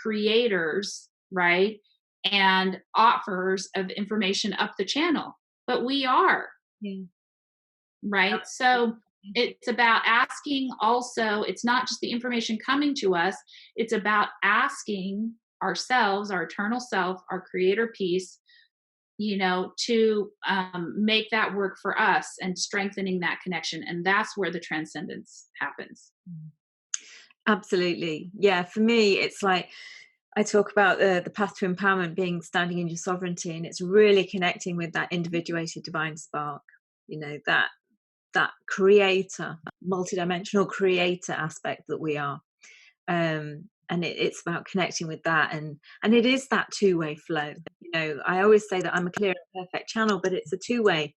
creators, right? And offers of information up the channel. But we are, right? So it's about asking also, it's not just the information coming to us, it's about asking ourselves, our eternal self, our creator piece, to make that work for us and strengthening that connection. And that's where the transcendence happens. Absolutely. Yeah. For me, it's like I talk about the path to empowerment being standing in your sovereignty, and it's really connecting with that individuated divine spark, that creator, multidimensional creator aspect that we are. And it's about connecting with that, and it is that two-way flow. I always say that I'm a clear and perfect channel, but it's a two-way.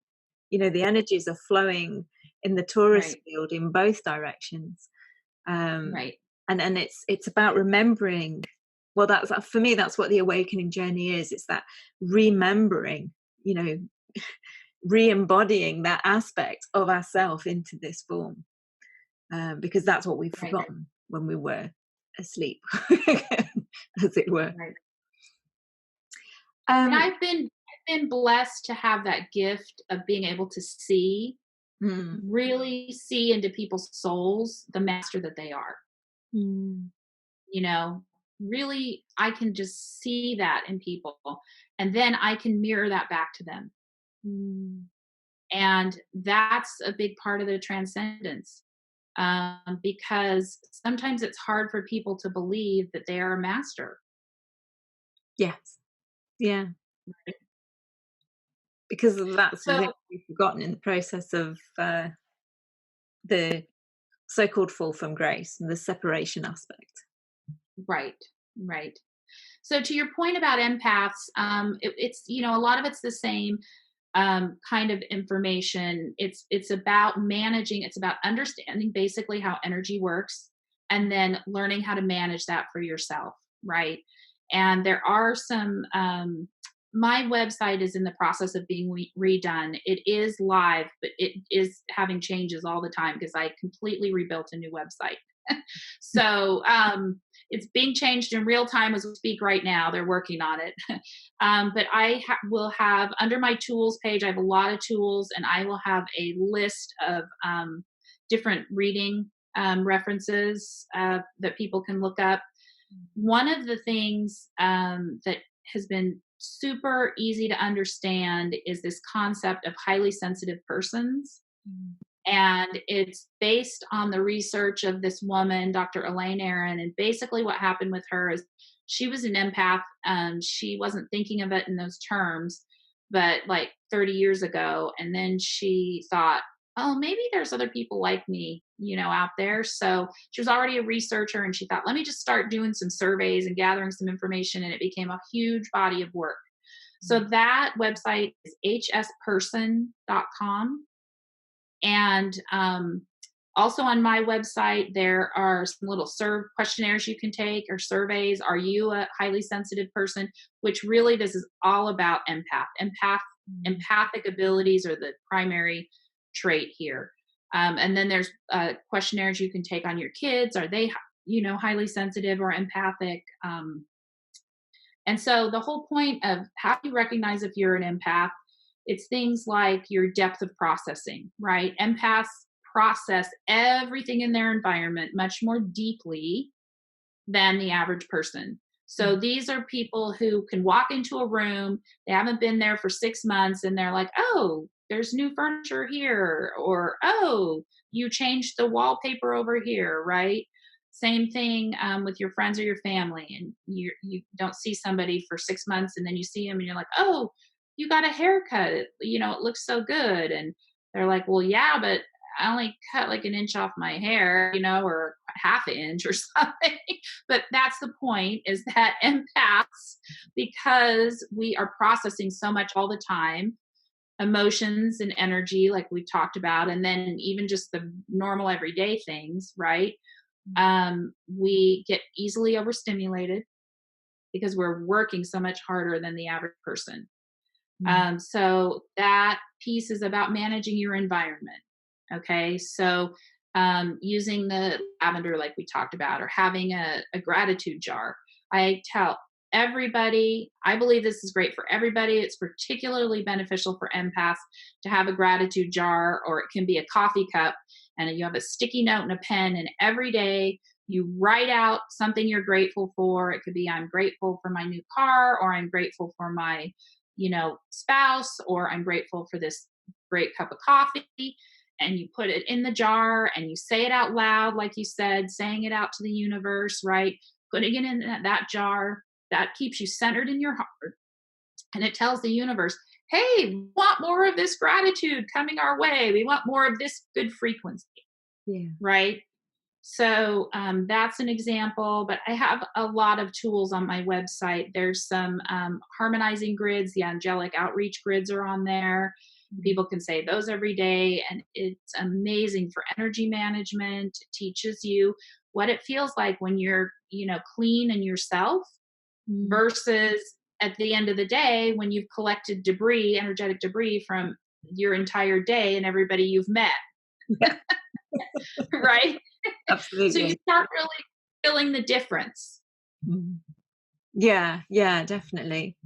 The energies are flowing in the Taurus field in both directions. Right. And it's about remembering. Well, that's, for me, that's what the awakening journey is. It's that remembering, re-embodying that aspect of ourself into this form, because that's what we've forgotten when we were asleep, as it were. Right. And I've been blessed to have that gift of being able to see, really see into people's souls the master that they are. Really, I can just see that in people, and then I can mirror that back to them. And that's a big part of the transcendence, because sometimes it's hard for people to believe that they are a master. Yes. Yeah. Right. Because that's the thing we've forgotten in the process of the so-called fall from grace and the separation aspect. Right. So to your point about empaths, it's a lot of it's the same kind of information. It's about managing. It's about understanding basically how energy works, and then learning how to manage that for yourself, right? And there are some, my website is in the process of being redone. It is live, but it is having changes all the time because I completely rebuilt a new website. So it's being changed in real time as we speak right now. They're working on it. But I will have, under my tools page, I have a lot of tools, and I will have a list of different reading references that people can look up. One of the things that has been super easy to understand is this concept of highly sensitive persons. And it's based on the research of this woman, Dr. Elaine Aron. And basically what happened with her is she was an empath. She wasn't thinking of it in those terms, but like 30 years ago. And then she thought, oh, maybe there's other people like me, out there. So she was already a researcher, and she thought, let me just start doing some surveys and gathering some information. And it became a huge body of work. So that website is hsperson.com. And also on my website, there are some little questionnaires you can take, or surveys. Are you a highly sensitive person? Which really, this is all about empathic abilities are the primary trait here. And then there's questionnaires you can take on your kids. Are they, highly sensitive or empathic? And so the whole point of how do you recognize if you're an empath? It's things like your depth of processing, right? Empaths process everything in their environment much more deeply than the average person. So these are people who can walk into a room, they haven't been there for 6 months, and they're like, oh, there's new furniture here, or, oh, you changed the wallpaper over here, right? Same thing with your friends or your family, and you don't see somebody for 6 months, and then you see them and you're like, oh, you got a haircut, it looks so good. And they're like, well, yeah, but I only cut like 1 inch off my hair, or half an inch or something. But that's the point, is that empaths, because we are processing so much all the time, emotions and energy, like we've talked about, and then even just the normal everyday things, right? We get easily overstimulated because we're working so much harder than the average person. So that piece is about managing your environment. Okay. So, using the lavender, like we talked about, or having a gratitude jar. I tell everybody, I believe this is great for everybody. It's particularly beneficial for empaths to have a gratitude jar, or it can be a coffee cup, and you have a sticky note and a pen, and every day you write out something you're grateful for. It could be, I'm grateful for my new car, or I'm grateful for my spouse, or I'm grateful for this great cup of coffee. And you put it in the jar and you say it out loud, like you said, saying it out to the universe, right? Putting it in that jar, that keeps you centered in your heart. And it tells the universe, hey, we want more of this gratitude coming our way. We want more of this good frequency. Yeah. Right? So that's an example, but I have a lot of tools on my website. There's some harmonizing grids. The angelic outreach grids are on there. People can say those every day, and it's amazing for energy management. It teaches you what it feels like when you're, clean in yourself versus at the end of the day when you've collected debris, energetic debris from your entire day and everybody you've met. Yeah. Right? Absolutely. So you start really feeling the difference. Yeah, definitely.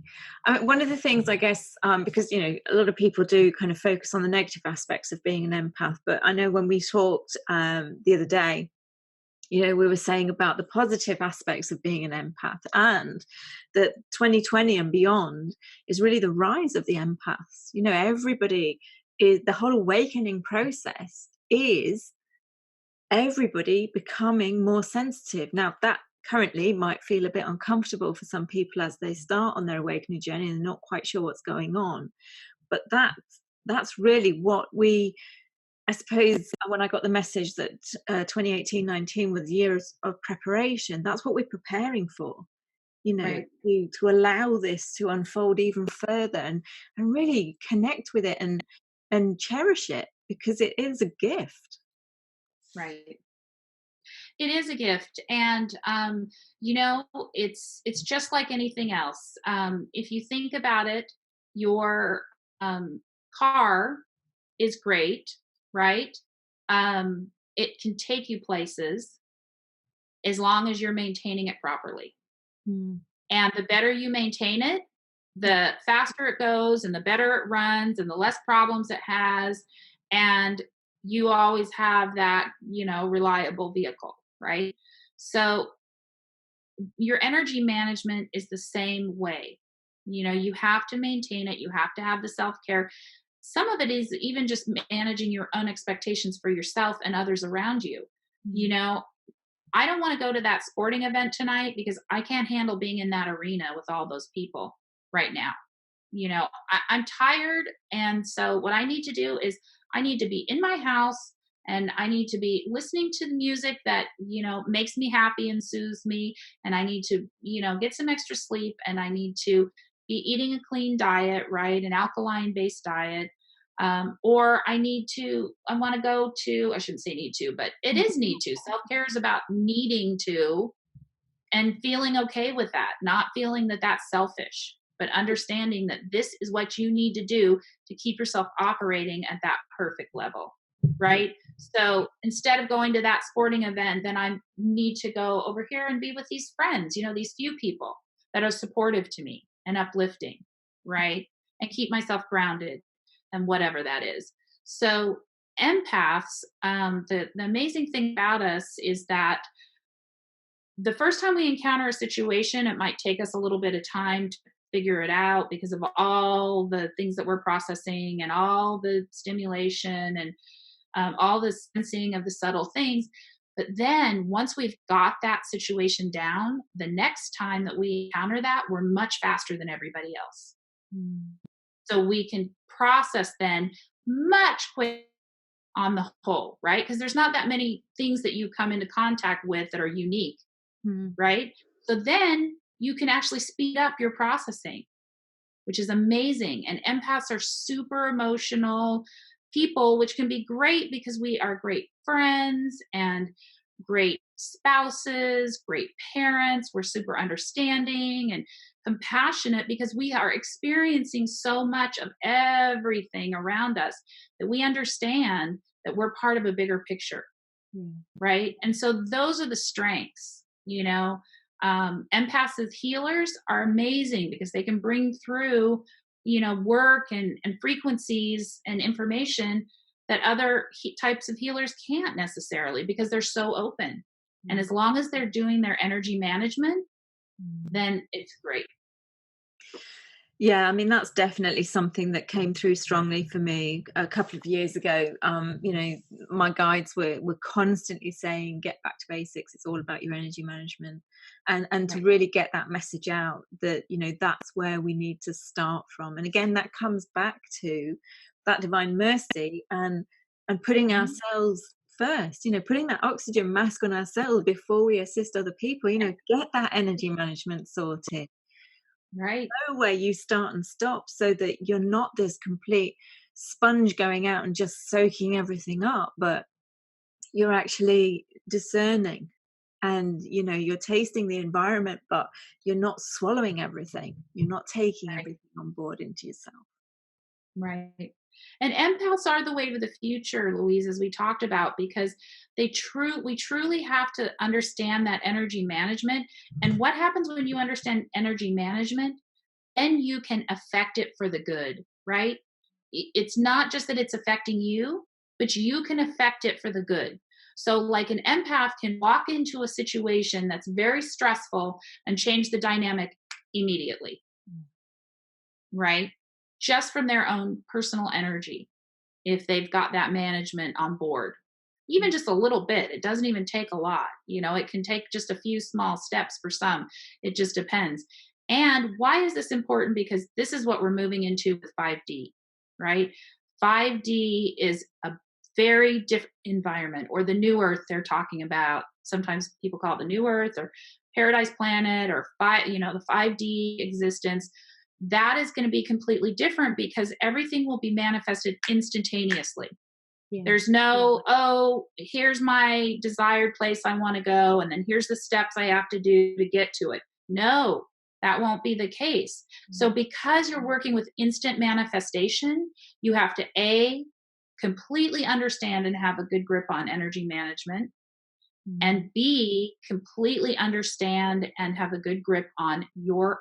One of the things, I guess, because a lot of people do kind of focus on the negative aspects of being an empath, but I know when we talked the other day, we were saying about the positive aspects of being an empath, and that 2020 and beyond is really the rise of the empaths. Everybody is, the whole awakening process is everybody becoming more sensitive. Now, that currently might feel a bit uncomfortable for some people as they start on their awakening journey and they're not quite sure what's going on. But that's really what I suppose, when I got the message that 2018-19 was years of preparation, that's what we're preparing for, Right. to allow this to unfold even further and really connect with it and cherish it, because it is a gift. Right. It is a gift, and it's just like anything else. If you think about it, your car is great, right? It can take you places as long as you're maintaining it properly. Mm. And the better you maintain it, the faster it goes and the better it runs and the less problems it has. And you always have that, reliable vehicle, right? So your energy management is the same way. You have to maintain it. You have to have the self-care. Some of it is even just managing your own expectations for yourself and others around you. I don't want to go to that sporting event tonight because I can't handle being in that arena with all those people right now. I'm tired. And so what I need to do is I need to be in my house and I need to be listening to the music that, makes me happy and soothes me. And I need to, get some extra sleep, and I need to be eating a clean diet, right? An alkaline based diet. Or I want to go to, I shouldn't say need to, but it is need to. Self-care is about needing to and feeling okay with that, not feeling that that's selfish, but understanding that this is what you need to do to keep yourself operating at that perfect level, right? So instead of going to that sporting event, then I need to go over here and be with these friends, these few people that are supportive to me and uplifting, right? And keep myself grounded and whatever that is. So empaths, the amazing thing about us is that the first time we encounter a situation, it might take us a little bit of time to figure it out because of all the things that we're processing and all the stimulation and all the sensing of the subtle things. But then once we've got that situation down, the next time that we encounter that, we're much faster than everybody else. So we can process then much quicker on the whole, right? Because there's not that many things that you come into contact with that are unique, right? So then you can actually speed up your processing, which is amazing. And empaths are super emotional people, which can be great because we are great friends and great spouses, great parents. We're super understanding and compassionate because we are experiencing so much of everything around us that we understand that we're part of a bigger picture, right? And so those are the strengths, empaths as healers are amazing because they can bring through, work and frequencies and information that other types of healers can't necessarily because they're so open. And as long as they're doing their energy management, then it's great. Yeah, I mean, that's definitely something that came through strongly for me a couple of years ago. My guides were constantly saying, get back to basics. It's all about your energy management. And to really get that message out that, that's where we need to start from. And again, that comes back to that divine mercy and putting ourselves first, putting that oxygen mask on ourselves before we assist other people, get that energy management sorted. Right. Know where you start and stop so that you're not this complete sponge going out and just soaking everything up, but you're actually discerning and, you're tasting the environment, but you're not swallowing everything. You're not taking everything on board into yourself. Right. And empaths are the way to the future, Louise, as we talked about, because we truly have to understand that energy management. And what happens when you understand energy management? Then you can affect it for the good, right? It's not just that it's affecting you, but you can affect it for the good. So like an empath can walk into a situation that's very stressful and change the dynamic immediately, right? Just from their own personal energy, if they've got that management on board. Even just a little bit. It doesn't even take a lot. It can take just a few small steps for some. It just depends. And why is this important? Because this is what we're moving into with 5D, right? 5D is a very different environment, or the new earth they're talking about. Sometimes people call it the new earth or paradise planet or the 5D existence. That is going to be completely different because everything will be manifested instantaneously. Yeah. There's no, oh, here's my desired place I want to go, and then here's the steps I have to do to get to it. No, that won't be the case. So because you're working with instant manifestation, you have to A, completely understand and have a good grip on energy management, and B, completely understand and have a good grip on your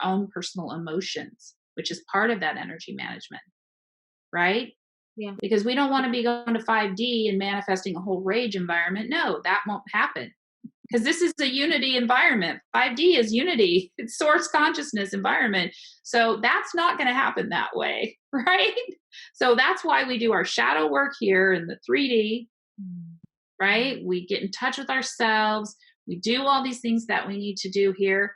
own personal emotions, which is part of that energy management, right? Yeah. Because we don't want to be going to 5D and manifesting a whole rage environment. No, that won't happen. Because this is a unity environment. 5D is unity. It's source consciousness environment. So that's not going to happen that way, right? So that's why we do our shadow work here in the 3D, right? We get in touch with ourselves. We do all these things that we need to do here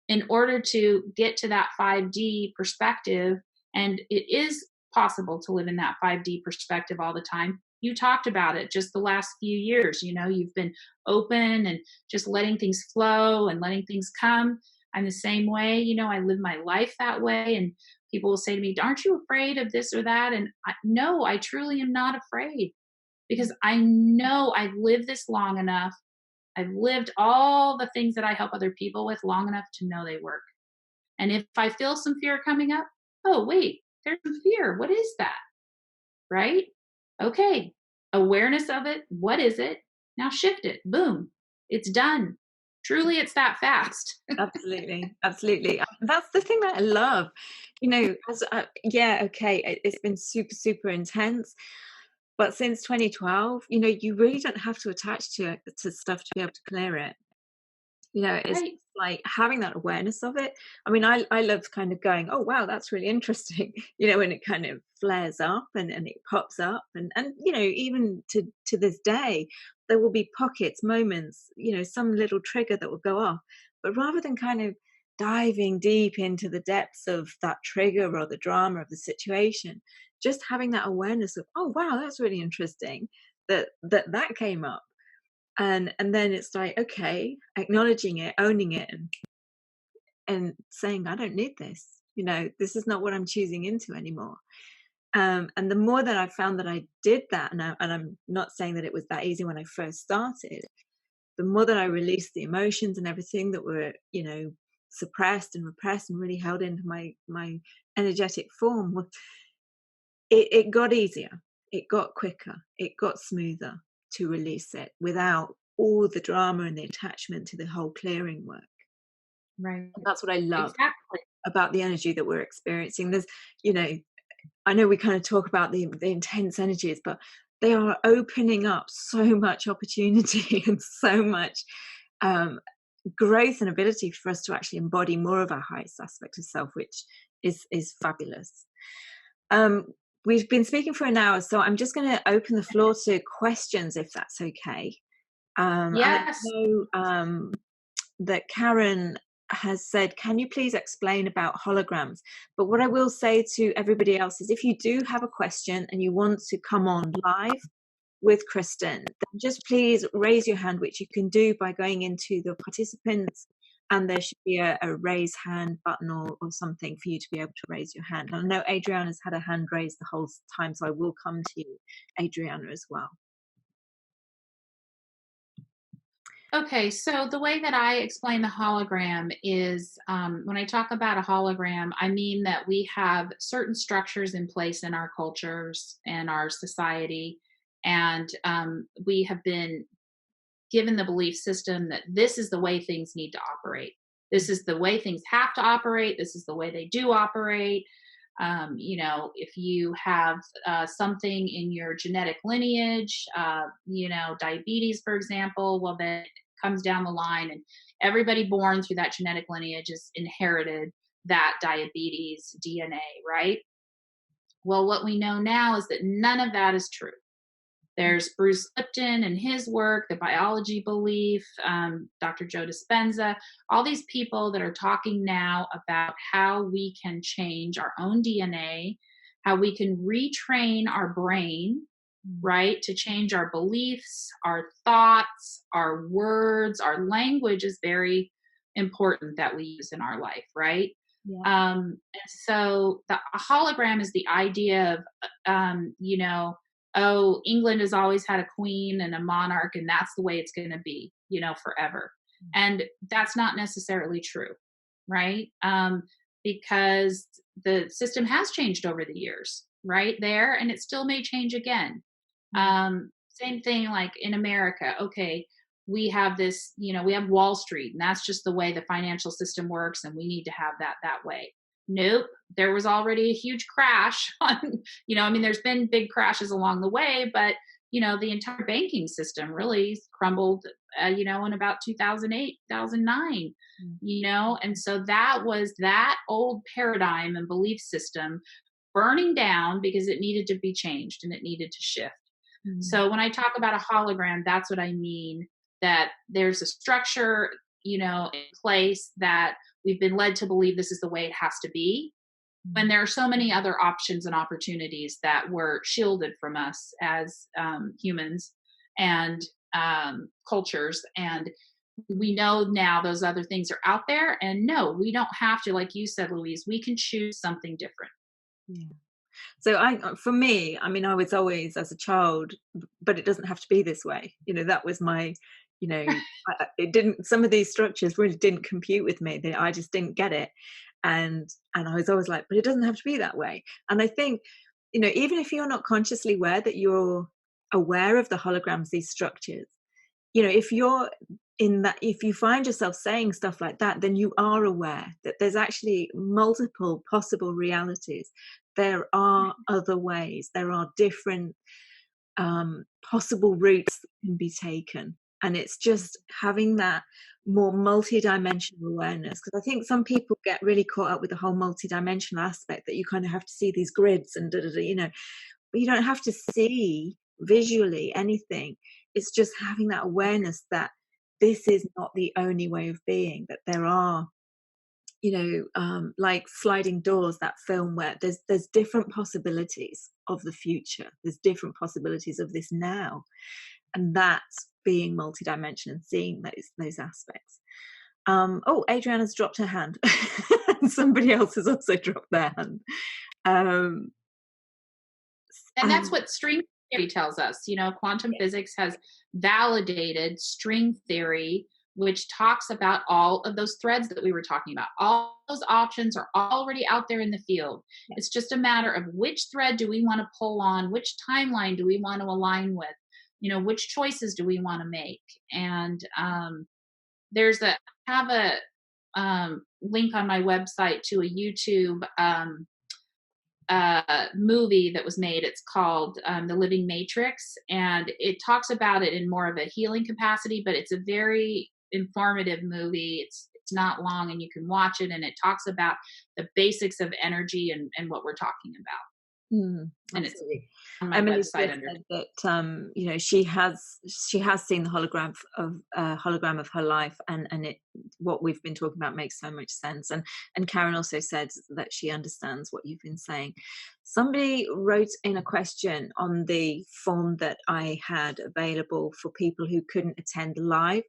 in order to get to that 5D perspective. And it is possible to live in that 5D perspective all the time. You talked about it just the last few years. You know, you've been open and just letting things flow and letting things come. I'm the same way. You know, I live my life that way. And people will say to me, aren't you afraid of this or that? And no, I truly am not afraid, because I know I've lived this long enough. I've lived all the things that I help other people with long enough to know they work. And if I feel some fear coming up, oh, wait, there's some fear. What is that? Right? Okay. Awareness of it. What is it? Now shift it. Boom. It's done. Truly, it's that fast. Absolutely. Absolutely. That's the thing that I love. You know, it's been super, super intense. But since 2012, you know, you really don't have to attach to stuff to be able to clear it. You know, it's Right. like having that awareness of it. I mean, I love kind of going, oh, wow, that's really interesting. You know, when it kind of flares up and it pops up. And, you know, even to this day, there will be pockets, moments, you know, some little trigger that will go off. But rather than kind of diving deep into the depths of that trigger or the drama of the situation, just having that awareness of, oh, wow, that's really interesting that came up. And then it's like, okay, acknowledging it, owning it, and saying, I don't need this. You know, this is not what I'm choosing into anymore. And the more that I found that I did that, and I'm not saying that it was that easy when I first started, the more that I released the emotions and everything that were, you know, suppressed and repressed and really held into my energetic form, it got easier, it got quicker, it got smoother to release it without all the drama and the attachment to the whole clearing work. Right. And that's what I love Exactly. about the energy that we're experiencing. There's, you know, I know we kind of talk about the intense energies, but they are opening up so much opportunity and so much growth and ability for us to actually embody more of our highest aspect of self, which is fabulous. We've been speaking for an hour, so I'm just going to open the floor to questions, if that's okay. Yes. I know that Karen has said, can you please explain about holograms? But what I will say to everybody else is, if you do have a question and you want to come on live with Cristen, then just please raise your hand, which you can do by going into the participants, and there should be a raise hand button or something for you to be able to raise your hand. And I know Adriana's had a hand raised the whole time, so I will come to you, Adriana, as well. Okay, so the way that I explain the hologram is when I talk about a hologram, I mean that we have certain structures in place in our cultures and our society, and we have been given the belief system that this is the way things need to operate. This is the way things have to operate. This is the way they do operate. You know, if you have something in your genetic lineage, you know, diabetes, for example, well, then it comes down the line, and everybody born through that genetic lineage is inherited that diabetes DNA, right? Well, what we know now is that none of that is true. There's Bruce Lipton and his work, the biology belief, Dr. Joe Dispenza, all these people that are talking now about how we can change our own DNA, how we can retrain our brain, right, to change our beliefs, our thoughts, our words, our language is very important that we use in our life, right? Yeah. And so the hologram is the idea of, you know, oh, England has always had a queen and a monarch, and that's the way it's going to be, forever. And that's not necessarily true, right? Because the system has changed over the years, right there, and it still may change again. Same thing like in America. Okay, we have this, we have Wall Street, and that's just the way the financial system works, and we need to have that way. Nope, there was already a huge crash on, there's been big crashes along the way, but the entire banking system really crumbled, in about 2008, 2009, and so that was that old paradigm and belief system burning down because it needed to be changed and it needed to shift. So when I talk about a hologram, that's what I mean, that there's a structure, in place that we've been led to believe this is the way it has to be, when there are so many other options and opportunities that were shielded from us as humans and cultures. And we know now those other things are out there. And no, we don't have to, like you said, Louise, we can choose something different. Yeah. So for me, I was always as a child, but it doesn't have to be this way. That was my, it didn't, some of these structures really didn't compute with me. I just didn't get it. And I was always like, but it doesn't have to be that way. And I think, even if you're not consciously aware that you're aware of the holograms, these structures, if you're in that, if you find yourself saying stuff like that, then you are aware that there's actually multiple possible realities. There are other ways. There are different possible routes that can be taken. And it's just having that more multi-dimensional awareness. Because I think some people get really caught up with the whole multi-dimensional aspect, that you kind of have to see these grids and but you don't have to see visually anything. It's just having that awareness that this is not the only way of being, that there are, like Sliding Doors, that film, where there's different possibilities of the future. There's different possibilities of this now. And that's being multidimensional and seeing those aspects. Adriana's dropped her hand. And somebody else has also dropped their hand. And that's what string theory tells us. Quantum physics has validated string theory, which talks about all of those threads that we were talking about. All those options are already out there in the field. Yeah. It's just a matter of which thread do we want to pull on, which timeline do we want to align with, which choices do we want to make. And I have a link on my website to a YouTube movie that was made. It's called The Living Matrix, and it talks about it in more of a healing capacity, but it's a very informative movie. It's not long, and you can watch it, and it talks about the basics of energy and what we're talking about. And it's on my website under that she has seen the hologram of her life, and what we've been talking about makes so much sense. And Karen also said that she understands what you've been saying. Somebody wrote in a question on the form that I had available for people who couldn't attend live.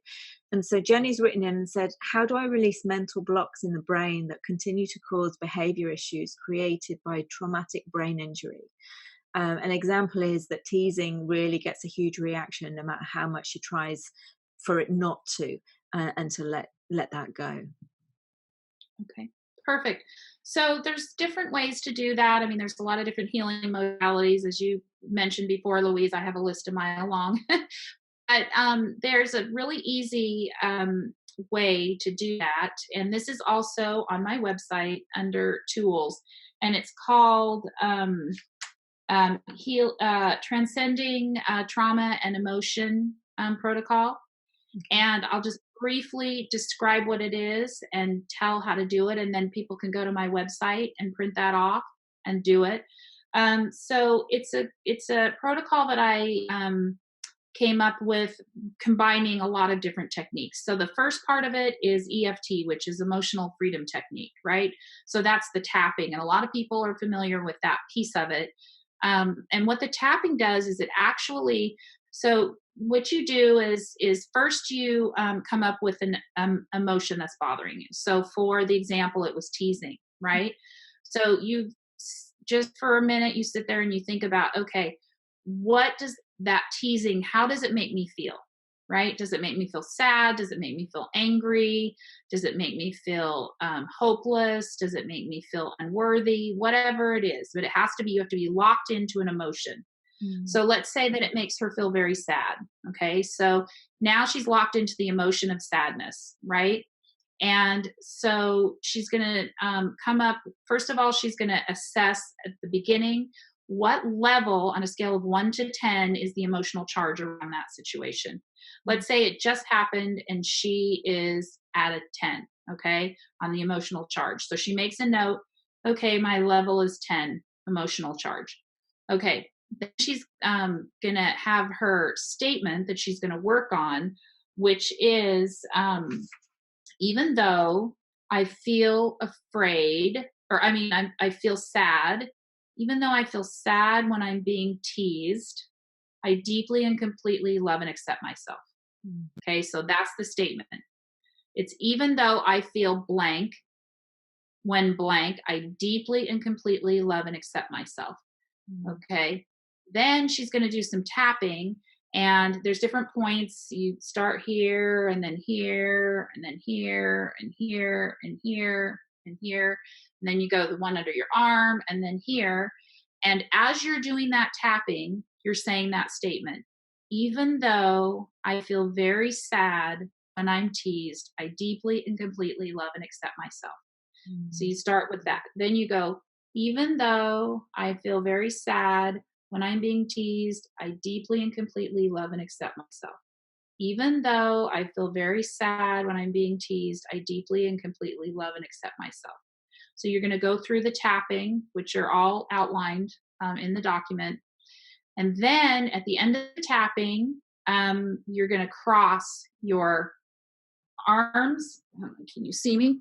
And so Jenny's written in and said, how do I release mental blocks in the brain that continue to cause behavior issues created by traumatic brain injury? An example is that teasing really gets a huge reaction no matter how much she tries for it not to, and to let that go. Okay, perfect. So there's different ways to do that. There's a lot of different healing modalities. As you mentioned before, Louise, I have a list a mile long. But there's a really easy way to do that. And this is also on my website under tools. And it's called Transcending Trauma and Emotion Protocol. And I'll just briefly describe what it is and tell how to do it. And then people can go to my website and print that off and do it. So it's a protocol that I came up with, combining a lot of different techniques. So the first part of it is EFT, which is emotional freedom technique, right? So that's the tapping, and a lot of people are familiar with that piece of it. And what the tapping does is it actually, so what you do is first you come up with an emotion that's bothering you. So for the example, it was teasing, right? So you just for a minute, you sit there and you think about, okay, what does that teasing, how does it make me feel? Right? Does it make me feel sad? Does it make me feel angry? Does it make me feel hopeless? Does it make me feel unworthy? Whatever it is, but it has to be, you have to be locked into an emotion. So let's say that it makes her feel very sad. Okay. So now she's locked into the emotion of sadness, right? And so she's going to come up, first of all, she's going to assess at the beginning, what level on a scale of 1 to 10 is the emotional charge around that situation. Let's say it just happened and she is at a 10, okay, on the emotional charge. So she makes a note, okay, my level is 10 emotional charge. Okay, then she's going to have her statement that she's going to work on, which is, even though I feel afraid, or I feel sad, even though I feel sad when I'm being teased, I deeply and completely love and accept myself. Okay, so that's the statement. It's even though I feel blank, when blank, I deeply and completely love and accept myself. Okay, then she's going to do some tapping, and there's different points. You start here, and then here, and then here, and here, and here, and here, and then you go the one under your arm, and then here. And as you're doing that tapping, you're saying that statement. Even though I feel very sad when I'm teased, I deeply and completely love and accept myself. So you start with that. Then you go, even though I feel very sad when I'm being teased, I deeply and completely love and accept myself. Even though I feel very sad when I'm being teased, I deeply and completely love and accept myself. So you're going to go through the tapping, which are all outlined in the document. And then at the end of the tapping, you're going to cross your arms. Can you see me?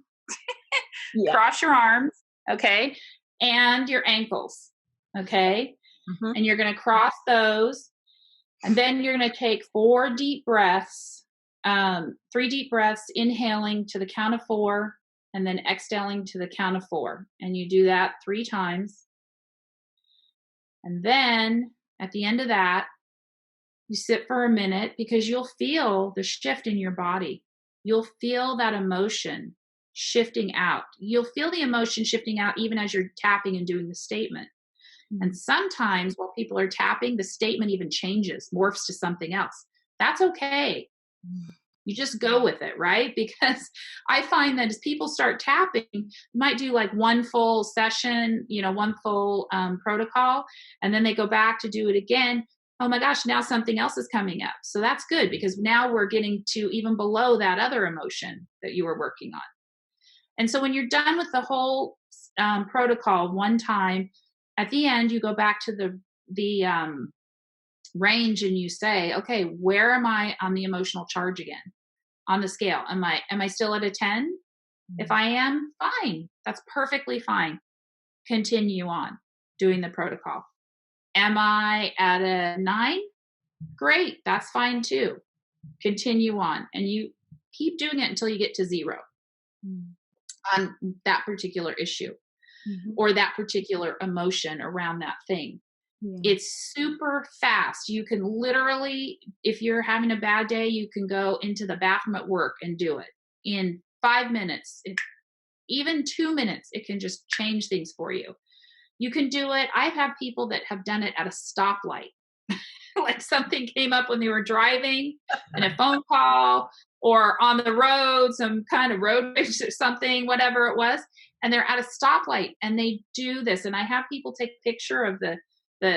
Yeah. Cross your arms, okay, and your ankles, okay? And you're going to cross those, and then you're going to take 4 deep breaths, 3 deep breaths, inhaling to the count of 4, and then exhaling to the count of 4. And you do that 3 times. And then at the end of that, you sit for a minute, because you'll feel the shift in your body. You'll feel that emotion shifting out. You'll feel the emotion shifting out even as you're tapping and doing the statement. And sometimes while people are tapping, the statement even changes, morphs to something else. That's okay. You just go with it, right? Because I find that as people start tapping, you might do like one full session, one full protocol, and then they go back to do it again. Oh my gosh, now something else is coming up. So that's good, because now we're getting to even below that other emotion that you were working on. And so when you're done with the whole protocol one time, at the end, you go back to the range and you say, okay, where am I on the emotional charge again? On the scale, am I still at a 10? If I am, fine. That's perfectly fine. Continue on doing the protocol. Am I at a 9? Great. That's fine too. Continue on. And you keep doing it until you get to 0 on that particular issue or that particular emotion around that thing. It's super fast. You can literally, if you're having a bad day, you can go into the bathroom at work and do it in 5 minutes, even 2 minutes. It can just change things for you. You can do it. I've had people that have done it at a stoplight. Like something came up when they were driving and a phone call, or on the road, some kind of road rage or something, whatever it was. And they're at a stoplight and they do this. And I have people take a picture of the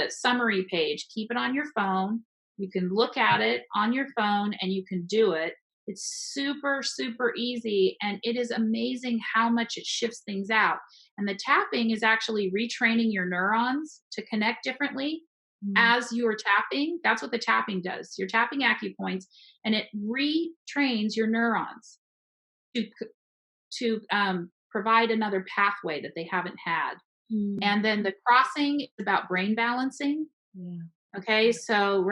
summary page. Keep it on your phone. You can look at it on your phone and you can do it. It's super, super easy. And it is amazing how much it shifts things out. And the tapping is actually retraining your neurons to connect differently as you are tapping. That's what the tapping does. You're tapping acupoints and it retrains your neurons to provide another pathway that they haven't had. And then the crossing is about brain balancing. Okay, so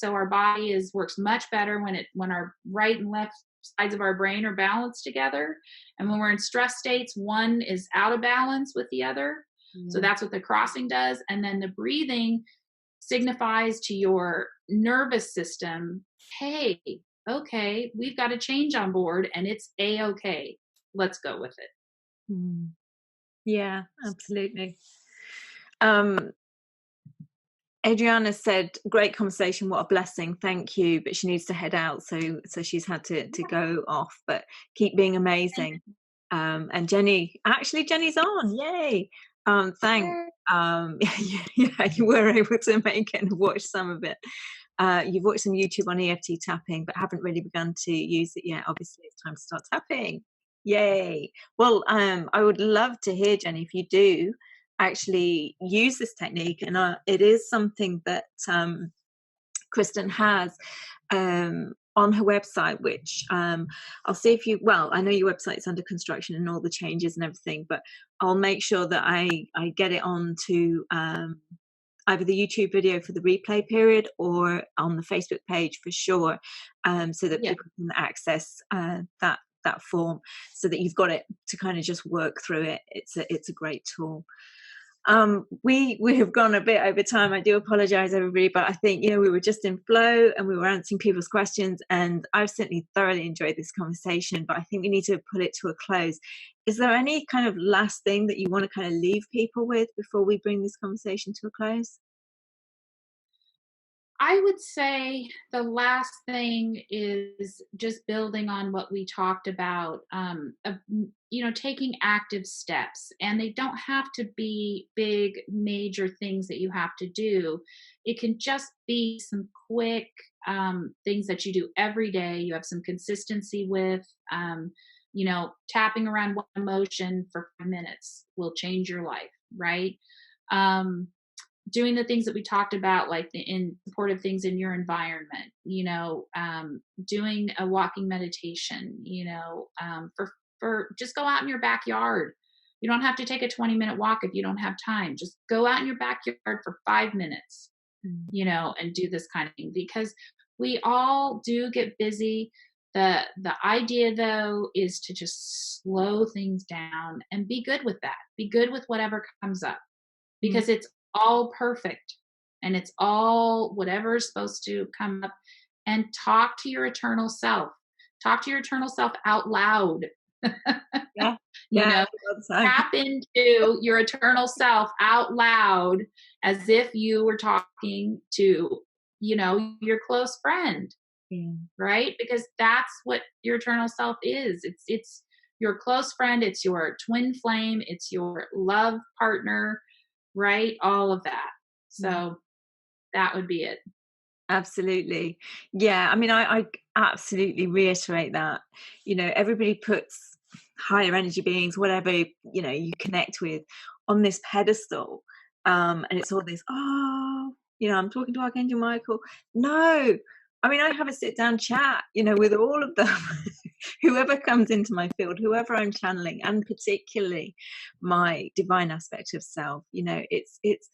our body works much better when our right and left sides of our brain are balanced together. And when we're in stress states, one is out of balance with the other. So that's what the crossing does. And then the breathing signifies to your nervous system, hey, okay, we've got a change on board and it's a-okay. Let's go with it. Yeah, absolutely. Adriana said, great conversation, what a blessing, thank you, but she needs to head out, so she's had to go off, but keep being amazing. And Jenny's on, yay. Thanks. Yeah, you were able to make it and watch some of it. You've watched some YouTube on EFT tapping, but haven't really begun to use it yet. Obviously, it's time to start tapping. Yay. Well, I would love to hear, Jenny, if you do actually use this technique, and it is something that Cristen has on her website, which I'll see if you, well, I know your website is under construction and all the changes and everything, but I'll make sure that I get it on to either the YouTube video for the replay period or on the Facebook page for sure, so that people can access that form, so that you've got it to kind of just work through it. It's a great tool. We have gone a bit over time. I do apologize, everybody, but I think, we were just in flow and we were answering people's questions, and I've certainly thoroughly enjoyed this conversation, but I think we need to put it to a close. Is there any kind of last thing that you want to kind of leave people with before we bring this conversation to a close? I would say the last thing is just building on what we talked about, taking active steps, and they don't have to be big, major things that you have to do. It can just be some quick things that you do every day. You have some consistency with, tapping around one emotion for 5 minutes will change your life, right? Doing the things that we talked about, like in supportive things in your environment, doing a walking meditation, for just go out in your backyard. You don't have to take a 20-minute walk if you don't have time. Just go out in your backyard for 5 minutes, and do this kind of thing, because we all do get busy. The idea, though, is to just slow things down and be good with that. Be good with whatever comes up, because it's all perfect and it's all whatever is supposed to come up. And talk to your eternal self. Talk to your eternal self out loud. Tap into your eternal self out loud, as if you were talking to, your close friend, right? Because that's what your eternal self is. It's your close friend. It's your twin flame. It's your love partner, right? All of that. So that would be it. Absolutely. Yeah. I mean, I absolutely reiterate that, everybody puts higher energy beings, whatever, you connect with, on this pedestal. And it's all this, I'm talking to Archangel Michael. No. I mean, I have a sit down chat, with all of them, whoever comes into my field, whoever I'm channeling, and particularly my divine aspect of self. It's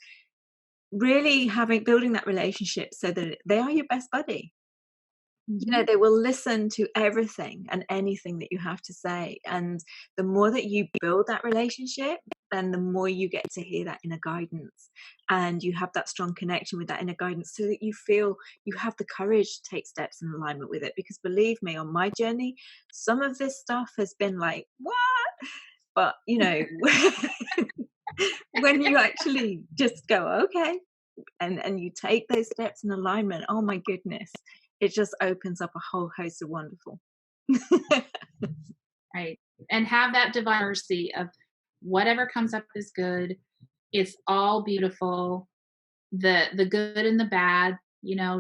really building that relationship so that they are your best buddy. They will listen to everything and anything that you have to say. And the more that you build that relationship, then the more you get to hear that inner guidance, and you have that strong connection with that inner guidance, so that you feel you have the courage to take steps in alignment with it. Because believe me, on my journey, some of this stuff has been like, what? But, when you actually just go, okay, and you take those steps in alignment, oh my goodness, it just opens up a whole host of wonderful. Right. And have that divine mercy of whatever comes up is good. It's all beautiful. The good and the bad,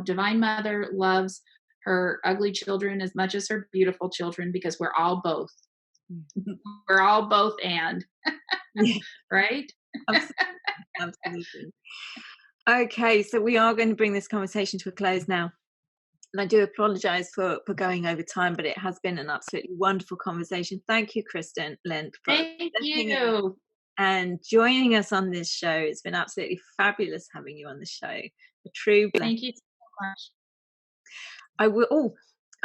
Divine Mother loves her ugly children as much as her beautiful children, because we're all both. We're all both, and right? Absolutely. Okay, so we are going to bring this conversation to a close now. And I do apologize for going over time, but it has been an absolutely wonderful conversation. Thank you, Cristen Lyn, for Thank you. And joining us on this show. It's been absolutely fabulous having you on the show. A true blessing. Thank you so much. I will.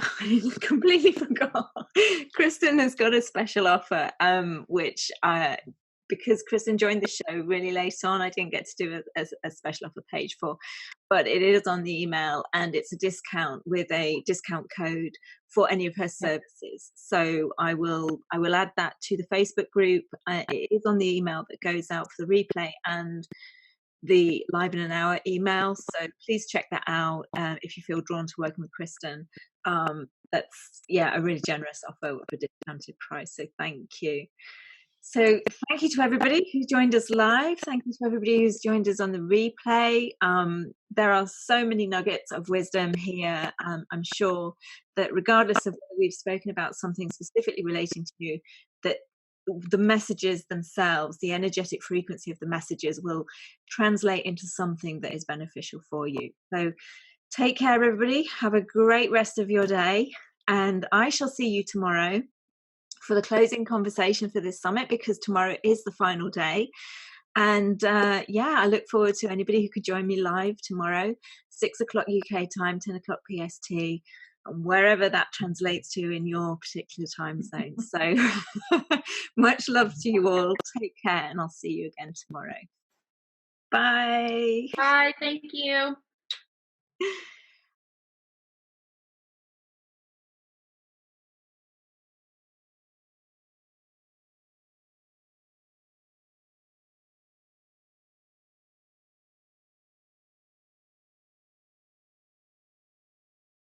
I completely forgot. Cristen has got a special offer, which because Cristen joined the show really late on, I didn't get to do a special offer page for, but it is on the email, and it's a discount with a discount code for any of her services. So I will add that to the Facebook group. It is on the email that goes out for the replay and the Live in an Hour email. So please check that out if you feel drawn to working with Cristen. That's a really generous offer with a discounted price. So thank you. So thank you to everybody who joined us live. Thank you to everybody who's joined us on the replay. There are so many nuggets of wisdom here. I'm sure that regardless of whether we've spoken about something specifically relating to you, that the messages themselves, the energetic frequency of the messages will translate into something that is beneficial for you. So take care, everybody. Have a great rest of your day. And I shall see you tomorrow for the closing conversation for this summit, because tomorrow is the final day. And I look forward to anybody who could join me live tomorrow, 6 o'clock UK time, 10 o'clock PST, and wherever that translates to in your particular time zone. So much love to you all. Take care, and I'll see you again tomorrow. Bye. Bye. Thank you.